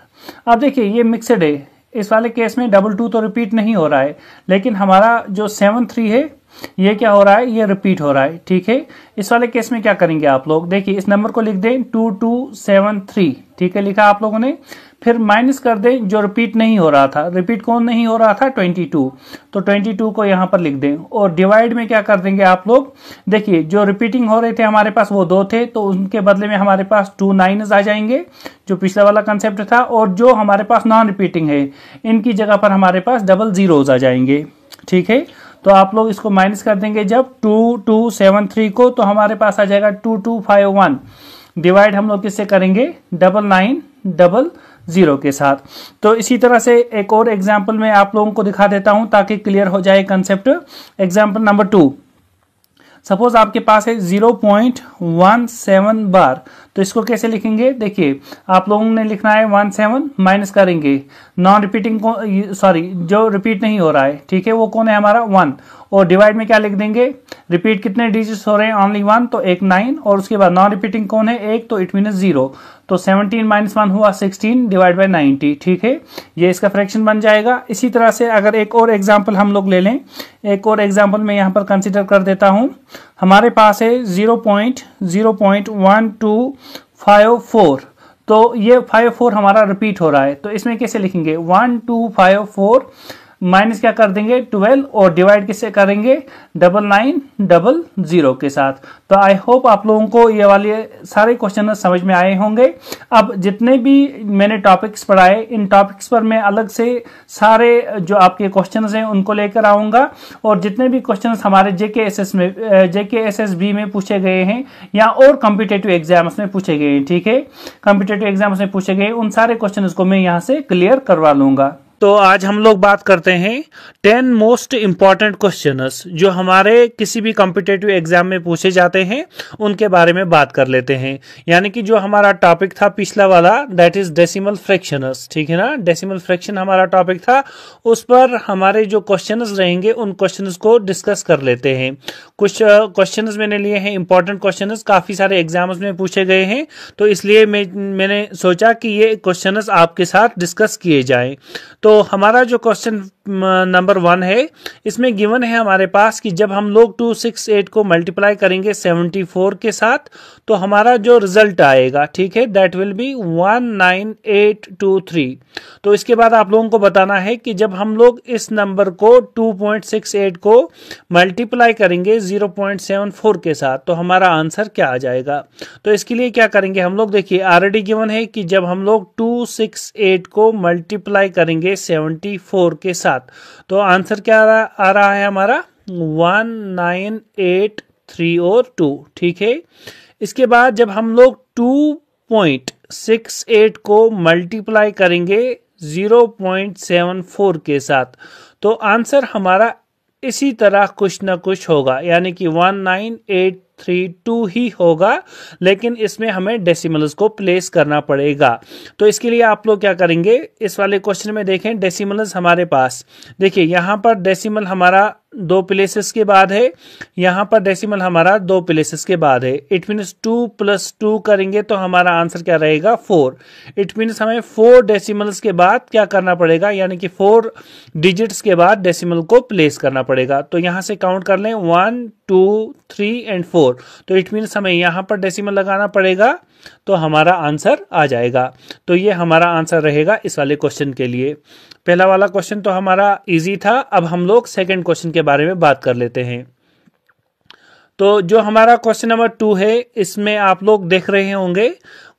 अब देखिए ये मिक्सड है, इस वाले केस में 22 तो रिपीट नहीं हो रहा है, लेकिन हमारा जो 73 है ये क्या हो रहा है, ये रिपीट हो रहा है, ठीक है। इस वाले केस में क्या करेंगे आप लोग, देखिए इस नंबर को लिख दें 2273, ठीक है, लिखा आप लोगों ने, फिर माइनस कर दें जो रिपीट नहीं हो रहा था। रिपीट कौन नहीं हो रहा था, 22, तो 22 को यहाँ पर लिख दें, और डिवाइड में क्या कर देंगे आप लोग, देखिए जो रिपीटिंग हो रहे थे हमारे पास वो 2 थे, तो उनके बदले में हमारे पास 2 9 आ जाएंगे, जो पिछला वाला कंसेप्ट था, और जो हमारे पास नॉन रिपीटिंग है इनकी जगह पर हमारे पास डबल जीरोज आ जाएंगे, ठीक है। तो आप लोग इसको माइनस कर देंगे जब 2273 को, तो हमारे पास आ जाएगा 2251, डिवाइड हम लोग किससे करेंगे 99 0 के साथ। तो इसी तरह से एक और एग्जाम्पल मैं आप लोगों को दिखा देता हूं ताकि क्लियर हो जाए कंसेप्ट। एग्जाम्पल नंबर 2, सपोज आपके पास है 0.17 बार। तो इसको कैसे लिखेंगे, देखिए आप लोगों ने लिखना है 17 माइनस करेंगे नॉन रिपीटिंग को, सॉरी जो रिपीट नहीं हो रहा है, ठीक है, वो कौन है हमारा 1, और डिवाइड में क्या लिख देंगे, रिपीट कितने डिजिट्स हो रहे हैं, ओनली 1, तो एक 9, और उसके बाद नॉन रिपीटिंग कौन है 1, तो इट मीन्स 0, तो 17 माइनस 1 हुआ 16 डिवाइड बाई 90, ठीक है, ये इसका फ्रैक्शन बन जाएगा। इसी तरह से अगर एक और एग्जाम्पल हम लोग ले लें, एक और एग्जाम्पल मैं यहाँ पर कंसिडर कर देता हूँ। हमारे पास है 0.1254, तो ये 54 हमारा रिपीट हो रहा है, तो इसमें कैसे लिखेंगे 1254 माइनस क्या कर देंगे 12, और डिवाइड किससे करेंगे 9900 के साथ। तो आई होप आप लोगों को ये वाले सारे क्वेश्चन समझ में आए होंगे। अब जितने भी मैंने टॉपिक्स पढ़ाए, इन टॉपिक्स पर मैं अलग से सारे जो आपके क्वेश्चंस हैं उनको लेकर आऊंगा, और जितने भी क्वेश्चंस हमारे JKSSB में पूछे गए हैं या और कॉम्पिटेटिव एग्जाम्स में पूछे गए हैं, ठीक है, कॉम्पिटेटिव एग्जाम्स में पूछे गए उन सारे क्वेश्चंस को मैं यहाँ से क्लियर करवा लूंगा। तो आज हम लोग बात करते हैं 10 मोस्ट इंपॉर्टेंट क्वेश्चंस जो हमारे किसी भी कॉम्पिटेटिव एग्जाम में पूछे जाते हैं, उनके बारे में बात कर लेते हैं। यानी कि जो हमारा टॉपिक था पिछला वाला, दैट इज डेसिमल फ्रैक्शंस, ठीक है ना, डेसिमल फ्रैक्शन हमारा टॉपिक था, उस पर हमारे जो क्वेश्चंस रहेंगे उन क्वेश्चंस को डिस्कस कर लेते हैं। कुछ क्वेश्चंस मैंने लिए हैं इंपॉर्टेंट क्वेश्चंस, काफी सारे एग्जाम्स में पूछे गए हैं, तो इसलिए मैंने सोचा कि ये क्वेश्चंस आपके साथ डिस्कस किए जाएं। तो हमारा जो क्वेश्चन नंबर 1 है, इसमें गिवन है हमारे पास कि जब हम लोग 268 को मल्टीप्लाई करेंगे 74 के साथ, तो हमारा जो रिजल्ट आएगा, ठीक है, दैट विल बी 19823। तो इसके बाद आप लोगों को बताना है कि जब हम लोग इस नंबर को 2.68 को मल्टीप्लाई करेंगे 0.74 के साथ, तो हमारा आंसर क्या आ जाएगा। तो इसके लिए क्या करेंगे हम लोग, देखिए ऑलरेडी गिवन है कि जब हम लोग 268 को मल्टीप्लाई करेंगे 74 के साथ, तो आंसर क्या आ रहा है हमारा 1983 और 2, ठीक है। इसके बाद जब हम लोग 2.68 को मल्टीप्लाई करेंगे 0.74 के साथ, तो आंसर हमारा इसी तरह कुछ ना कुछ होगा, यानी कि 19832 ही होगा, लेकिन इसमें हमें डेसिमल्स को प्लेस करना पड़ेगा। तो इसके लिए आप लोग क्या करेंगे, इस वाले क्वेश्चन में देखें डेसिमल्स हमारे पास, देखिए यहाँ पर डेसिमल हमारा 2 प्लेसेस के बाद है, यहाँ पर डेसिमल हमारा 2 प्लेसेस के बाद है, इट मीन्स 2 + 2 करेंगे तो हमारा आंसर क्या रहेगा 4। इट मीन्स हमें 4 डेसिमल्स के बाद क्या करना पड़ेगा, यानी कि 4 डिजिट्स के बाद डेसिमल को प्लेस करना पड़ेगा। तो यहाँ से काउंट कर लें 1 2 3 एंड 4, तो इट मीन्स हमें यहाँ पर डेसिमल लगाना पड़ेगा, तो हमारा आंसर आ जाएगा। तो ये हमारा आंसर रहेगा इस वाले क्वेश्चन के लिए। पहला वाला क्वेश्चन तो हमारा इजी था। अब हम लोग सेकंड क्वेश्चन के बारे में बात कर लेते हैं। तो जो हमारा क्वेश्चन नंबर 2 है, इसमें आप लोग देख रहे होंगे,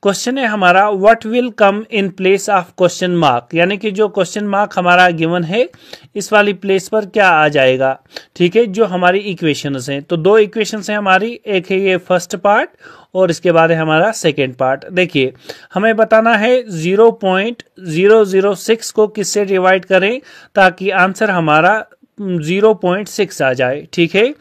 क्वेश्चन है हमारा what will come in place of question mark, यानी कि जो क्वेश्चन मार्क हमारा गिवन है इस वाली प्लेस पर क्या आ जाएगा, ठीक है, जो हमारी इक्वेशंस हैं। तो 2 इक्वेशंस हैं हमारी, एक है ये फर्स्ट पार्ट और इसके बाद है हमारा सेकेंड पार्ट। देखिए हमें बताना है 0.006 को किससे डिवाइड करें ताकि आंसर हमारा 0.6 आ जाए, ठीक है।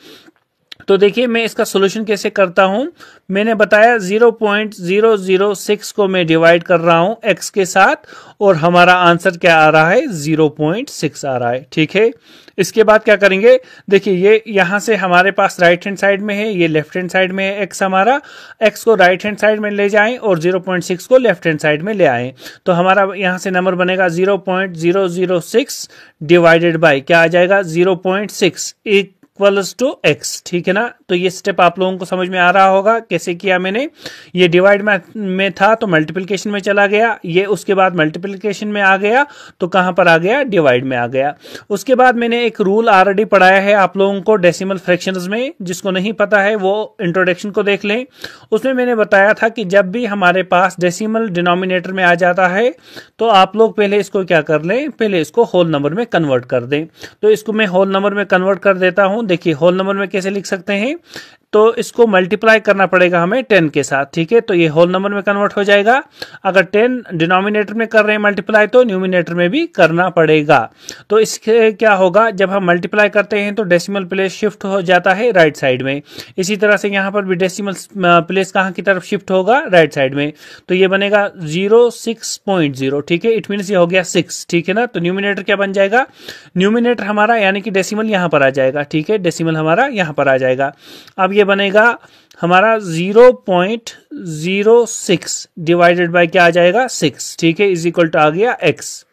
तो देखिए मैं इसका सॉल्यूशन कैसे करता हूं, मैंने बताया 0.006 को मैं डिवाइड कर रहा हूं x के साथ, और हमारा आंसर क्या आ रहा है 0.6 आ रहा है, ठीक है। इसके बाद क्या करेंगे, देखिए ये यहां से हमारे पास राइट हैंड साइड में है, ये लेफ्ट हैंड साइड में है x हमारा, x को राइट हैंड साइड में ले जाएं और 0.6 को लेफ्ट हैंड साइड में ले आएं, तो हमारा यहां से नंबर बनेगा 0.006 डिवाइडेड बाय क्या आ जाएगा 0.6 इक्वल्स टू x, ठीक है ना। तो ये स्टेप आप लोगों को समझ में आ रहा होगा कैसे किया मैंने। ये डिवाइड में था तो मल्टीप्लिकेशन में चला गया, ये उसके बाद मल्टीप्लिकेशन में आ गया तो कहां पर आ गया, डिवाइड में आ गया। उसके बाद मैंने एक रूल ऑलरेडी पढ़ाया है आप लोगों को डेसिमल फ्रैक्शंस में, जिसको नहीं पता है वो इंट्रोडक्शन को देख लें। उसमें मैंने बताया था कि जब भी हमारे पास डेसिमल डिनोमिनेटर में आ जाता है तो आप लोग पहले इसको क्या कर लें, पहले इसको होल नंबर में कन्वर्ट कर दें। तो इसको मैं होल नंबर में कन्वर्ट कर देता हूं। देखिए होल नंबर में कैसे लिख सकते हैं, तो इसको मल्टीप्लाई करना पड़ेगा हमें 10 के साथ, ठीक है। तो ये होल नंबर में कन्वर्ट हो जाएगा। अगर 10 डिनोमिनेटर में कर रहे हैं मल्टीप्लाई तो न्यूमिनेटर में भी करना पड़ेगा। तो इसके क्या होगा, जब हम मल्टीप्लाई करते हैं तो डेसिमल प्लेस शिफ्ट हो जाता है राइट साइड में। इसी तरह से यहाँ पर भी डेसिमल प्लेस कहाँ की तरफ शिफ्ट होगा, राइट साइड में। तो ये बनेगा 06.0, ठीक है। इट मीन्स ये हो गया 6, ठीक है ना। तो न्यूमिनेटर क्या बन जाएगा, न्यूमिनेटर हमारा यानी कि डेसिमल यहाँ पर आ जाएगा, ठीक है। डेसिमल हमारा यहाँ पर आ जाएगा। अब ये बनेगा हमारा 0.06 डिवाइडेड बाय क्या आ जाएगा, 6, ठीक है, इज इक्वल टू आ गया x।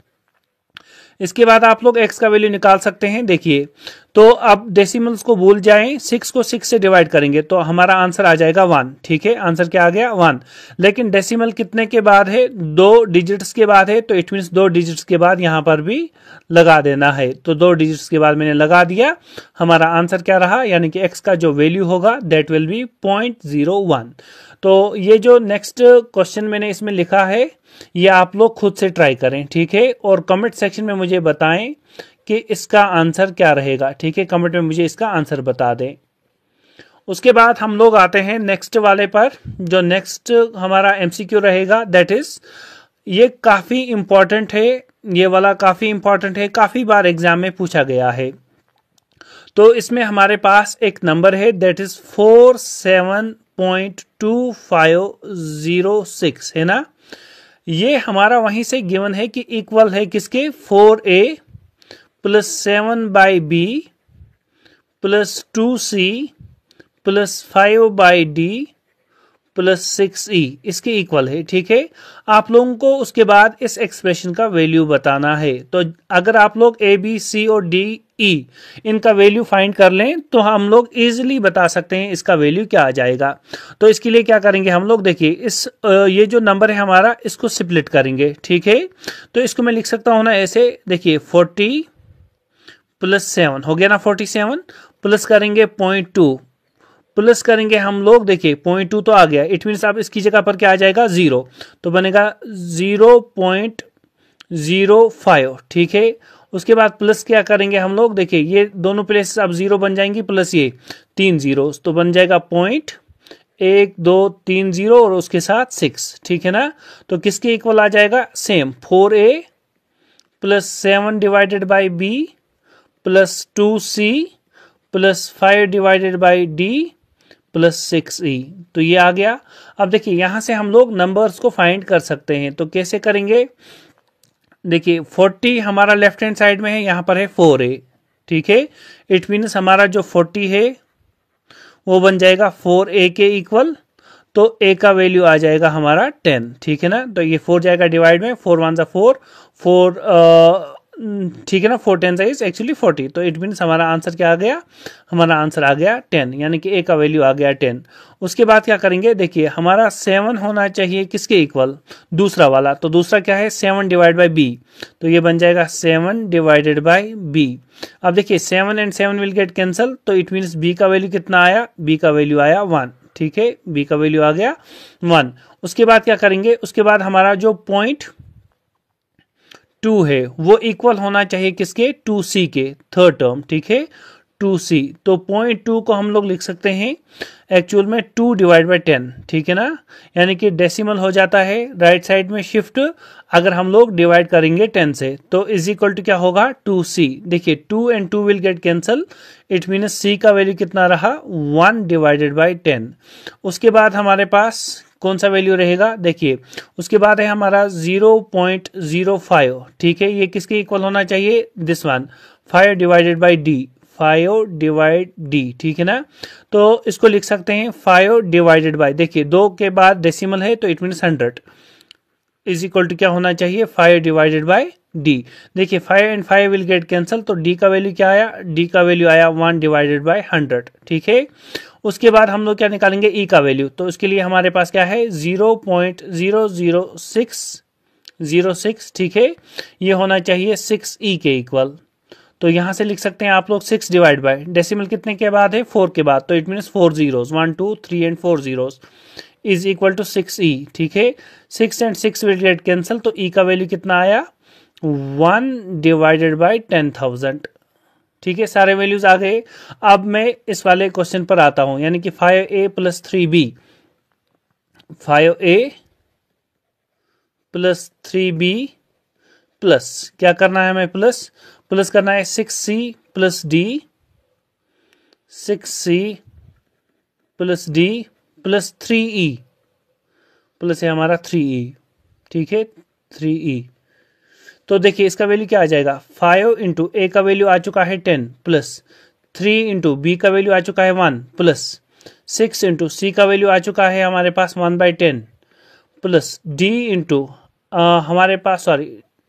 इसके बाद आप लोग x का वैल्यू निकाल सकते हैं। देखिए, तो अब डेसिमल्स को भूल जाएं, 6 को 6 से डिवाइड करेंगे तो हमारा आंसर आ जाएगा 1, ठीक है। आंसर क्या आ गया, 1। लेकिन डेसिमल कितने के बाद है, 2 डिजिट्स के बाद है। तो इट मीन्स 2 डिजिट्स के बाद यहां पर भी लगा देना है। तो 2 डिजिट्स के बाद मैंने लगा दिया। हमारा आंसर क्या रहा, यानी कि x का जो वैल्यू होगा दैट विल बी 0.01। तो ये जो नेक्स्ट क्वेश्चन मैंने इसमें लिखा है ये आप लोग खुद से ट्राई करें, ठीक है। और कमेंट सेक्शन में मुझे बताएं कि इसका आंसर क्या रहेगा, ठीक है। कमेंट में मुझे इसका आंसर बता दें। उसके बाद हम लोग आते हैं नेक्स्ट वाले पर। जो नेक्स्ट हमारा एमसीक्यू रहेगा दैट इज, ये काफी इंपॉर्टेंट है, ये वाला काफी इंपॉर्टेंट है, काफी बार एग्जाम में पूछा गया है। तो इसमें हमारे पास एक नंबर है दैट इज 47.2506, है ना। ये हमारा वहीं से गिवन है कि इक्वल है किसके, 4a plus 7/b plus 2c plus 5/d plus 6e, इसके इक्वल है, ठीक है। आप लोगों को उसके बाद इस एक्सप्रेशन का वैल्यू बताना है। तो अगर आप लोग a, b, c और d, e इनका वैल्यू फाइंड कर लें तो हम लोग इजीली बता सकते हैं इसका वैल्यू क्या आ जाएगा। तो इसके लिए क्या करेंगे हम लोग, देखिए इस ये जो नंबर है हमारा इसको स्प्लिट करेंगे, ठीक है। तो इसको मैं लिख सकता हूं ना ऐसे, देखिए 40 प्लस 7 हो गया ना, 47 प्लस करेंगे 0.2 प्लस करेंगे हम लोग, देखिए 0.2 तो आ गया। इट मीन्स अब इसकी जगह पर क्या आ जाएगा, 0। तो बनेगा 0.05, ठीक है। उसके बाद प्लस क्या करेंगे हम लोग, देखिए ये दोनों प्लेसेस अब 0 बन जाएंगी, प्लस ये 3 जीरो, तो बन जाएगा 0.1230 और उसके साथ 6, ठीक है ना। तो किसके इक्वल आ जाएगा, same 4a plus 7 divided by b plus 2c plus 5 divided by d plus 6e। तो ये आ गया। अब देखिए यहां से हम लोग नंबर्स को फाइंड कर सकते हैं। तो कैसे करेंगे, देखिए 40 हमारा लेफ्ट हैंड साइड में है, यहां पर है 4a, ठीक है। इट मीन्स हमारा जो 40 है वो बन जाएगा 4a के इक्वल। तो a का वैल्यू आ जाएगा हमारा 10, ठीक है ना। तो ये 4 जाएगा डिवाइड में, 4 1 4 4, ठीक है ना, 4 10 इज एक्चुअली 40। तो इट मीन्स हमारा आंसर क्या आ गया, हमारा आंसर आ गया 10, यानी कि a का वैल्यू आ गया 10। उसके बाद क्या करेंगे, देखिए हमारा 7 होना चाहिए किसके इक्वल, दूसरा वाला। तो दूसरा क्या है, 7 डिवाइड बाई b। तो ये बन जाएगा 7 डिवाइडेड बाई b। अब देखिए 7 एंड 7 विल गेट कैंसल। तो इट मीन्स b का वैल्यू कितना आया, b का वैल्यू आया 1, ठीक है। b का वैल्यू आ गया 1। उसके बाद क्या करेंगे, उसके बाद हमारा जो 0.2 है वो इक्वल होना चाहिए किसके, 2c के, थर्ड टर्म, ठीक है, 2c। तो 0.2 को हम लोग लिख सकते हैं एक्चुअल में 2 डिवाइड बाई 10, ठीक है ना। यानी कि डेसिमल हो जाता है राइट साइड में शिफ्ट अगर हम लोग डिवाइड करेंगे 10 से। तो इज इक्वल टू क्या होगा, 2c। देखिए 2 and 2 will get cancel. It means c का वैल्यू कितना रहा, 1 डिवाइडेड बाई 10। उसके बाद हमारे पास कौन सा वैल्यू रहेगा, देखिए उसके बाद है हमारा 0.05, ठीक है। ये किसके इक्वल होना चाहिए, this one, 5 divided by d, 5 divide d, ठीक है ना। तो इसको लिख सकते हैं 5 डिवाइडेड बाई, देखिए 2 के बाद डेसिमल है तो it means 100 is equal to क्या होना चाहिए, 5 डिवाइडेड बाई d। देखिए 5 एंड 5 विल गेट कैंसल। तो d का वैल्यू क्या आया, d का वैल्यू आया 1 डिवाइडेड बाई 100, ठीक है। उसके बाद हम लोग क्या निकालेंगे, e का वैल्यू। तो उसके लिए हमारे पास क्या है, 0.00606, ठीक है। ये होना चाहिए 6e के इक्वल। तो यहां से लिख सकते हैं आप लोग 6 डिवाइड बाय, डेसिमल कितने के बाद है, 4 के बाद। तो it means 4 zeros, 1 2 3 and 4 zeros is equal to 6e, ठीक है। 6 एंड 6 विल गेट कैंसल। तो e का वैल्यू कितना आया, 1 डिवाइडेड बाई 10,000, ठीक है, सारे वैल्यूज आ गए। अब मैं इस वाले क्वेश्चन पर आता हूं, यानी कि 5a plus 3b, 5a plus 3b plus क्या करना है हमें, प्लस करना है 6c plus d, 6c plus d plus 3e, plus है हमारा 3e, ठीक है 3e। तो देखिए इसका वैल्यू क्या आ जाएगा, 5 इंटू ए का वैल्यू आ चुका है 10 प्लस 3 इंटू बी का वैल्यू आ चुका है 1 प्लस 6 इंटू सी का वैल्यू आ चुका है हमारे पास 1/10 प्लस डी इंटू हमारे पास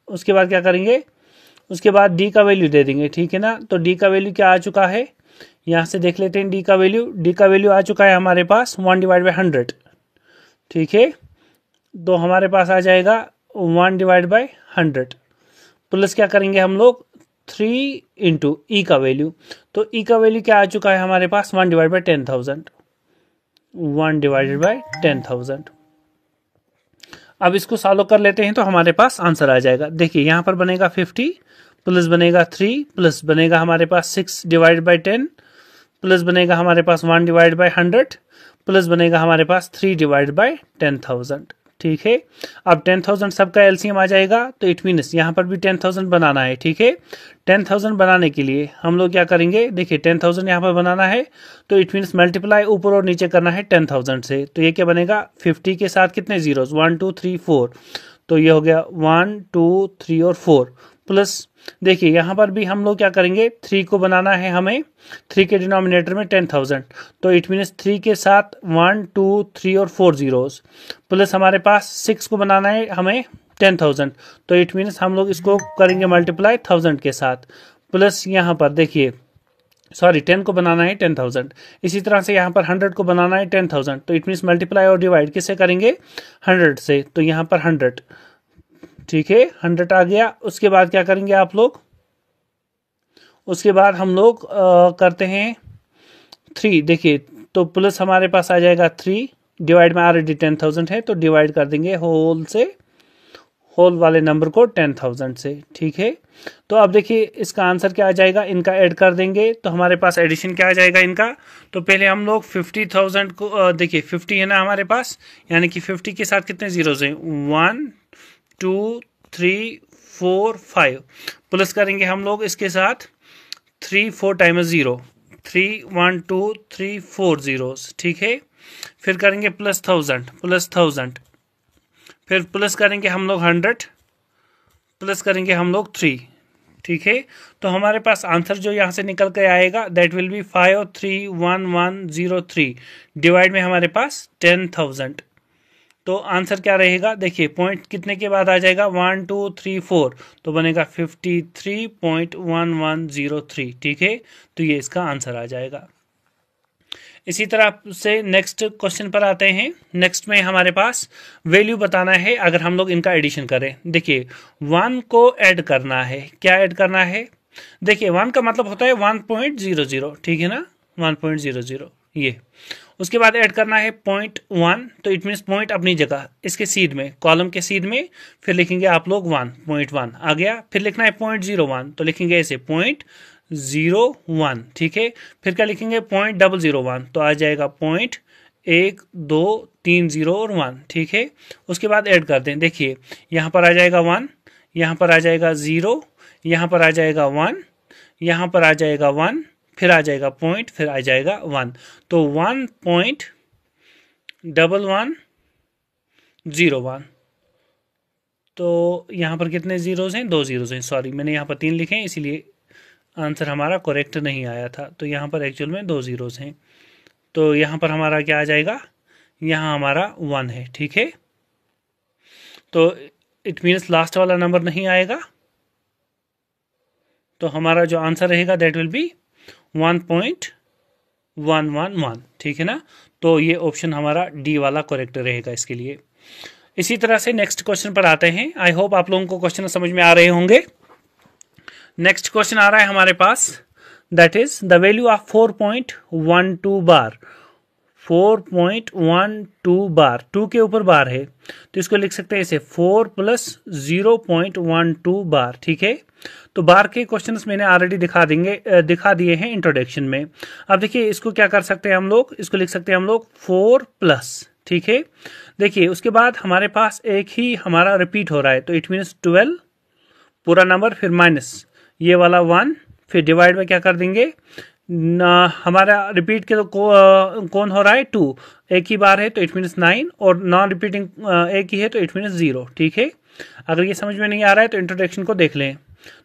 उसके बाद क्या करेंगे, उसके बाद डी का वैल्यू दे देंगे, ठीक है ना। तो डी का वैल्यू क्या आ चुका है, यहां से देख लेते हैं डी का वैल्यू आ चुका है हमारे पास 1/100, ठीक है। तो हमारे पास आ जाएगा 1/100 प्लस क्या करेंगे हम लोग 3 इंटू ई का वैल्यू, तो ई का वैल्यू क्या आ चुका है हमारे पास 1/10,000, 1/10,000। अब इसको सॉल्व कर लेते हैं तो हमारे पास आंसर आ जाएगा। देखिए यहां पर बनेगा 50 प्लस बनेगा 3 प्लस बनेगा हमारे पास 6/10 प्लस बनेगा हमारे पास 1/100 प्लस बनेगा हमारे पास 3/10,000, ठीक है। अब 10,000 सबका एलसीएम आ जाएगा, तो इट मीन्स यहाँ पर भी 10,000 बनाना है, ठीक है। 10,000 बनाने के लिए हम लोग क्या करेंगे, देखिए 10,000 यहाँ पर बनाना है, तो इट मीन्स मल्टीप्लाई ऊपर और नीचे करना है 10,000 से। तो ये क्या बनेगा, 50 के साथ कितने जीरोस, 1 2 3 4, तो ये हो गया 1 2 3 और 4 प्लस देखिए यहाँ पर भी हम लोग क्या करेंगे, 3 को बनाना है हमें, 3 के डिनोमिनेटर में 10,000, तो इट मीन्स 3 के साथ 1 2 3 और 4 जीरोस प्लस हमारे पास 6 को बनाना है हमें 10,000, तो इट मीन्स हम लोग इसको करेंगे मल्टीप्लाई 1000 के साथ प्लस यहाँ पर देखिए 10 को बनाना है 10,000। इसी तरह से यहाँ पर 100 को बनाना है 10,000, तो इट मीन्स मल्टीप्लाई और डिवाइड किससे करेंगे, 100 से, तो यहाँ पर 100, ठीक है 100 आ गया। उसके बाद क्या करेंगे आप लोग, उसके बाद हम लोग करते हैं 3, देखिए तो प्लस हमारे पास आ जाएगा 3, डिवाइड में ऑलरेडी 10,000 है, तो डिवाइड कर देंगे होल वाले नंबर को 10,000 से, ठीक है। तो अब देखिए इसका आंसर क्या आ जाएगा, इनका ऐड कर देंगे तो हमारे पास एडिशन क्या आ जाएगा इनका। तो पहले हम लोग 50,000 को देखिए 50 है ना हमारे पास, यानी कि 50 के साथ कितने जीरोस हैं, 1 2 3 4 5 प्लस करेंगे हम लोग इसके साथ 3 4 टाइम्स 0, 3 1 2 3 4 जीरोस, ठीक है। फिर करेंगे प्लस 1000 फिर प्लस करेंगे हम लोग 100 प्लस करेंगे हम लोग 3, ठीक है। तो हमारे पास आंसर जो यहाँ से निकल के आएगा दैट विल बी 531,103 डिवाइड में हमारे पास 10,000। तो आंसर क्या रहेगा, देखिए पॉइंट कितने के बाद आ जाएगा, 1 2 3 4, तो बनेगा 53.1103, ठीक है। तो ये इसका आंसर आ जाएगा। इसी तरह से नेक्स्ट क्वेश्चन पर आते हैं। नेक्स्ट में हमारे पास वैल्यू बताना है अगर हम लोग इनका एडिशन करें। देखिए 1 को ऐड करना है, क्या ऐड करना है, देखिए 1 का मतलब होता है 1.00, ठीक है ना, 1.00 ये। उसके बाद ऐड करना है 0.1, तो इट मीन्स पॉइंट अपनी जगह इसके सीध में, कॉलम के सीध में, फिर लिखेंगे आप लोग 1.1 आ गया। फिर लिखना है 0.01, तो लिखेंगे ऐसे 0.01, ठीक है। फिर क्या लिखेंगे 0.001, तो आ जाएगा 0.1230 और 1, ठीक है। उसके बाद ऐड कर दें, देखिए यहाँ पर आ जाएगा 1, यहाँ पर आ जाएगा 0, यहाँ पर आ जाएगा 1, यहाँ पर आ जाएगा 1, फिर आ जाएगा पॉइंट, फिर आ जाएगा 1, तो 1.1101। तो यहाँ पर कितने जीरोस हैं, 2 जीरोस हैं, सॉरी मैंने यहाँ पर 3 लिखे हैं इसीलिए आंसर हमारा करेक्ट नहीं आया था। तो यहाँ पर एक्चुअल में 2 जीरोस हैं, तो यहाँ पर हमारा क्या आ जाएगा, यहाँ हमारा 1 है, ठीक है। तो इट मीन्स लास्ट वाला नंबर नहीं आएगा, तो हमारा जो आंसर रहेगा दैट विल बी 1.111, ठीक है ना। तो ये ऑप्शन हमारा डी वाला करेक्ट रहेगा इसके लिए। इसी तरह से नेक्स्ट क्वेश्चन पर आते हैं। आई होप आप लोगों को क्वेश्चन समझ में आ रहे होंगे। नेक्स्ट क्वेश्चन आ रहा है हमारे पास, that is the value of 4.12 bar 4.12 bar, 2 के ऊपर बार है तो इसको लिख सकते हैं ऐसे 4 प्लस 0.12 बार। ठीक है, तो बार के क्वेश्चंस मैंने ऑलरेडी दिखा दिए हैं इंट्रोडक्शन में। अब देखिए इसको क्या कर सकते हैं हम लोग, इसको लिख सकते हैं हम लोग 4 प्लस। ठीक है, देखिए उसके बाद हमारे पास एक ही हमारा रिपीट हो रहा है तो इट मीन्स 12 पूरा नंबर, फिर माइनस ये वाला 1, फिर डिवाइड में क्या कर देंगे हमारा रिपीट के तो कौन हो रहा है 2, एक ही बार है तो इट मीन्स 9, और नॉन रिपीटिंग एक ही है तो इट मीन्स 0। ठीक है, अगर ये समझ में नहीं आ रहा है तो इंट्रोडक्शन को देख लें।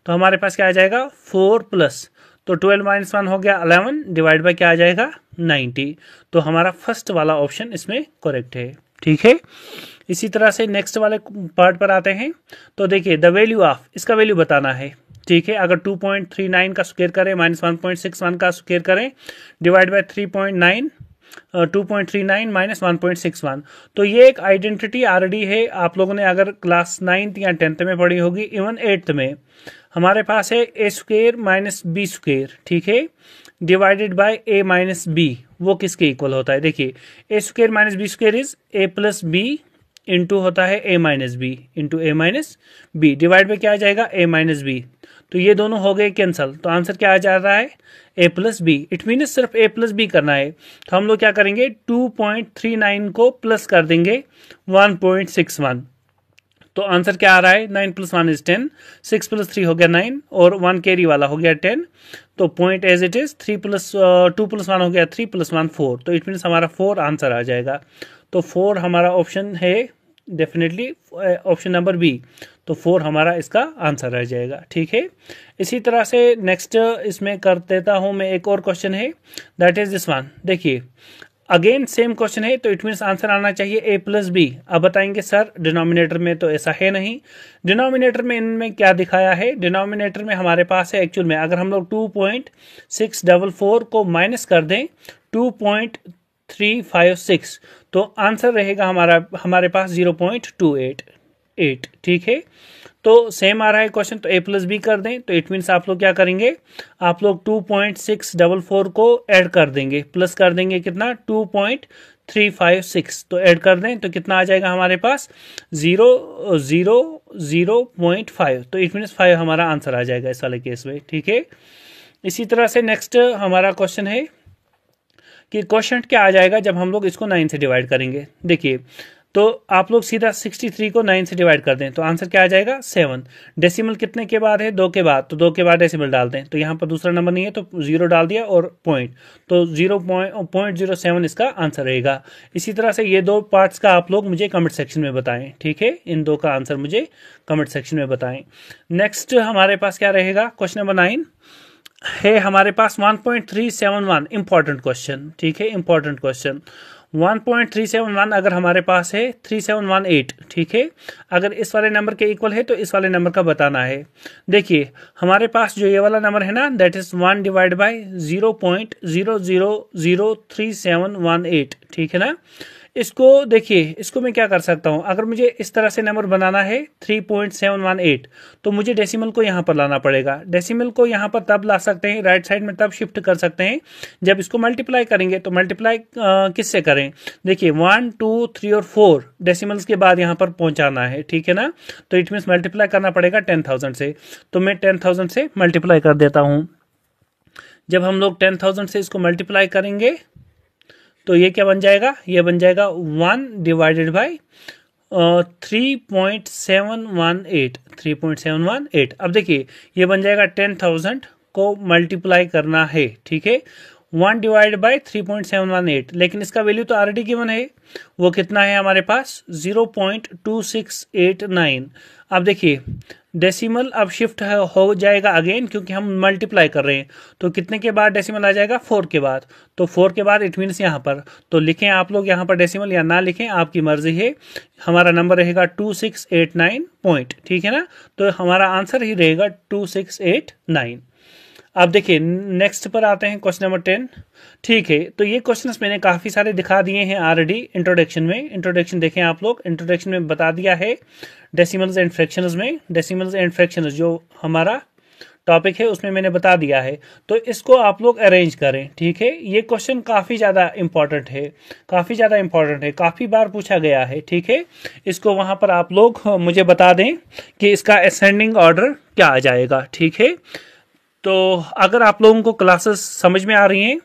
तो हमारे पास क्या आ जाएगा 4 प्लस, तो 12 माइनस 1 हो गया 11, डिवाइड बाय क्या आ जाएगा 90। तो हमारा फर्स्ट वाला ऑप्शन इसमें करेक्ट है। ठीक है, इसी तरह से नेक्स्ट वाले पार्ट पर आते हैं। तो देखिए द वैल्यू ऑफ, इसका वैल्यू बताना है। ठीक है, अगर 2.39 का स्क्वायर करें माइनस 1.61 का स्क्वायर करें डिवाइड बाय 3.9 2.39 माइनस 1.61, तो ये एक आइडेंटिटी ऑलरेडी है, आप लोगों ने अगर क्लास 9th या 10th में पढ़ी होगी, इवन 8th में। हमारे पास है A square minus B square, ठीक है, divided by A minus B, वो किसके इक्वल होता है? देखिए A square minus B square is A plus B into होता है A minus B into A minus B, divide में क्या आ जाएगा ए माइनस बी, तो ये दोनों हो गए कैंसल, तो आंसर क्या आ जा रहा है ए प्लस बी। इट मीन्स सिर्फ ए प्लस बी करना है, तो हम लोग क्या करेंगे 2.39 को प्लस कर देंगे 1.61, तो आंसर क्या आ रहा है 9 प्लस 1 इज 10, 6 प्लस 3 हो गया 9 और 1 कैरी वाला हो गया 10, तो point as it is 2 plus 1 हो गया 3 प्लस 1 4, तो इट मीन्स हमारा 4 आंसर आ जाएगा। तो 4 हमारा ऑप्शन है डेफिनेटली ऑप्शन नंबर बी, तो 4 हमारा इसका आंसर रह जाएगा। ठीक है, इसी तरह से नेक्स्ट इसमें कर देता हूं मैं, एक और क्वेश्चन है दैट इज दिस वन। देखिए अगेन सेम क्वेश्चन है, तो इट मीन्स आंसर आना चाहिए ए प्लस बी। अब बताएंगे सर डिनोमिनेटर में तो ऐसा है नहीं, डिनोमिनेटर में इनमें क्या दिखाया है, डिनोमिनेटर में हमारे पास है एक्चुअल में अगर हम लोग 2.644 को माइनस कर दें 2.356, तो आंसर रहेगा हमारे पास 0.288। ठीक है, तो सेम आ रहा है क्वेश्चन, तो ए प्लस बी कर दें, तो इट मीन्स आप लोग क्या करेंगे, आप लोग 2.644 को ऐड कर देंगे, प्लस कर देंगे कितना 2.356, तो ऐड कर दें तो कितना आ जाएगा हमारे पास 0.5, तो इट मीन्स 5 हमारा आंसर आ जाएगा इस वाले केस में। ठीक है, इसी तरह से नेक्स्ट हमारा क्वेश्चन है कि क्वेश्चन क्या आ जाएगा जब हम लोग इसको 9 से डिवाइड करेंगे। देखिए तो आप लोग सीधा 63 को 9 से डिवाइड कर दें तो आंसर क्या आ जाएगा 7। डेसिमल कितने के बाद है 2 के बाद, तो 2 के बाद डेसिमल डाल दें, तो यहाँ पर दूसरा नंबर नहीं है तो 0 डाल दिया और पॉइंट, तो 0.07 इसका आंसर रहेगा। इसी तरह से ये दो पार्ट्स का आप लोग मुझे कमेंट सेक्शन में बताएं। ठीक है, इन दो का आंसर मुझे कमेंट सेक्शन में बताएं। नेक्स्ट हमारे पास क्या रहेगा, क्वेश्चन नंबर 9 है हमारे पास 1.371, इंपॉर्टेंट क्वेश्चन। ठीक है, इंपॉर्टेंट क्वेश्चन 1.371 अगर हमारे पास है 3718, ठीक है, अगर इस वाले नंबर के इक्वल है तो इस वाले नंबर का बताना है। देखिए हमारे पास जो ये वाला नंबर है ना दैट इज 1 डिवाइड बाय 0.0003718, ठीक है ना। इसको देखिए, इसको मैं क्या कर सकता हूं, अगर मुझे इस तरह से नंबर बनाना है 3.718, तो मुझे डेसिमल को यहां पर लाना पड़ेगा। डेसिमल को यहां पर तब ला सकते हैं, राइट साइड में तब शिफ्ट कर सकते हैं जब इसको मल्टीप्लाई करेंगे। तो मल्टीप्लाई किससे करें, देखिए 1 2 3 और 4 डेसिमल्स के बाद यहां पर पहुंचाना है, ठीक है ना। तो इट मीन्स मल्टीप्लाई करना पड़ेगा 10,000 से, तो मैं 10,000 से मल्टीप्लाई कर देता हूं। जब हम लोग 10,000 से इसको मल्टीप्लाई करेंगे तो ये क्या बन जाएगा, ये बन जाएगा 1 डिवाइडेड बाई 3.718। अब देखिए ये बन जाएगा 10,000 को मल्टीप्लाई करना है, ठीक है, 1 डिवाइड बाई 3.718, लेकिन इसका वैल्यू तो ऑलरेडी गिवन है, वो कितना है हमारे पास 0.2689। अब देखिए डेसिमल अब शिफ्ट हो जाएगा अगेन, क्योंकि हम मल्टीप्लाई कर रहे हैं, तो कितने के बाद डेसिमल आ जाएगा 4 के बाद, तो 4 के बाद इट मीन्स यहाँ पर, तो लिखें आप लोग यहाँ पर डेसिमल या ना लिखें आपकी मर्जी है। हमारा नंबर रहेगा 2689 पॉइंट, ठीक है ना, तो हमारा आंसर ही रहेगा 2689। अब देखिए नेक्स्ट पर आते हैं क्वेश्चन नंबर 10। ठीक है, तो ये क्वेश्चंस मैंने काफ़ी सारे दिखा दिए हैं ऑलरेडी इंट्रोडक्शन में। इंट्रोडक्शन देखें आप लोग, इंट्रोडक्शन में बता दिया है डेसिमल्स एंड फ्रैक्शंस में, डेसिमल्स एंड फ्रैक्शंस जो हमारा टॉपिक है उसमें मैंने बता दिया है। तो इसको आप लोग अरेंज करें, ठीक है। ये क्वेश्चन काफ़ी ज़्यादा इंपॉर्टेंट है, काफ़ी ज़्यादा इंपॉर्टेंट है, काफ़ी बार पूछा गया है, ठीक है। इसको वहाँ पर आप लोग मुझे बता दें कि इसका असेंडिंग ऑर्डर क्या आ जाएगा, ठीक है। तो अगर आप लोगों को क्लासेस समझ में आ रही हैं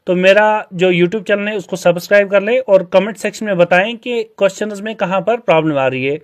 तो मेरा जो YouTube चैनल है उसको सब्सक्राइब कर लें और कमेंट सेक्शन में बताएं कि क्वेश्चंस में कहाँ पर प्रॉब्लम आ रही है।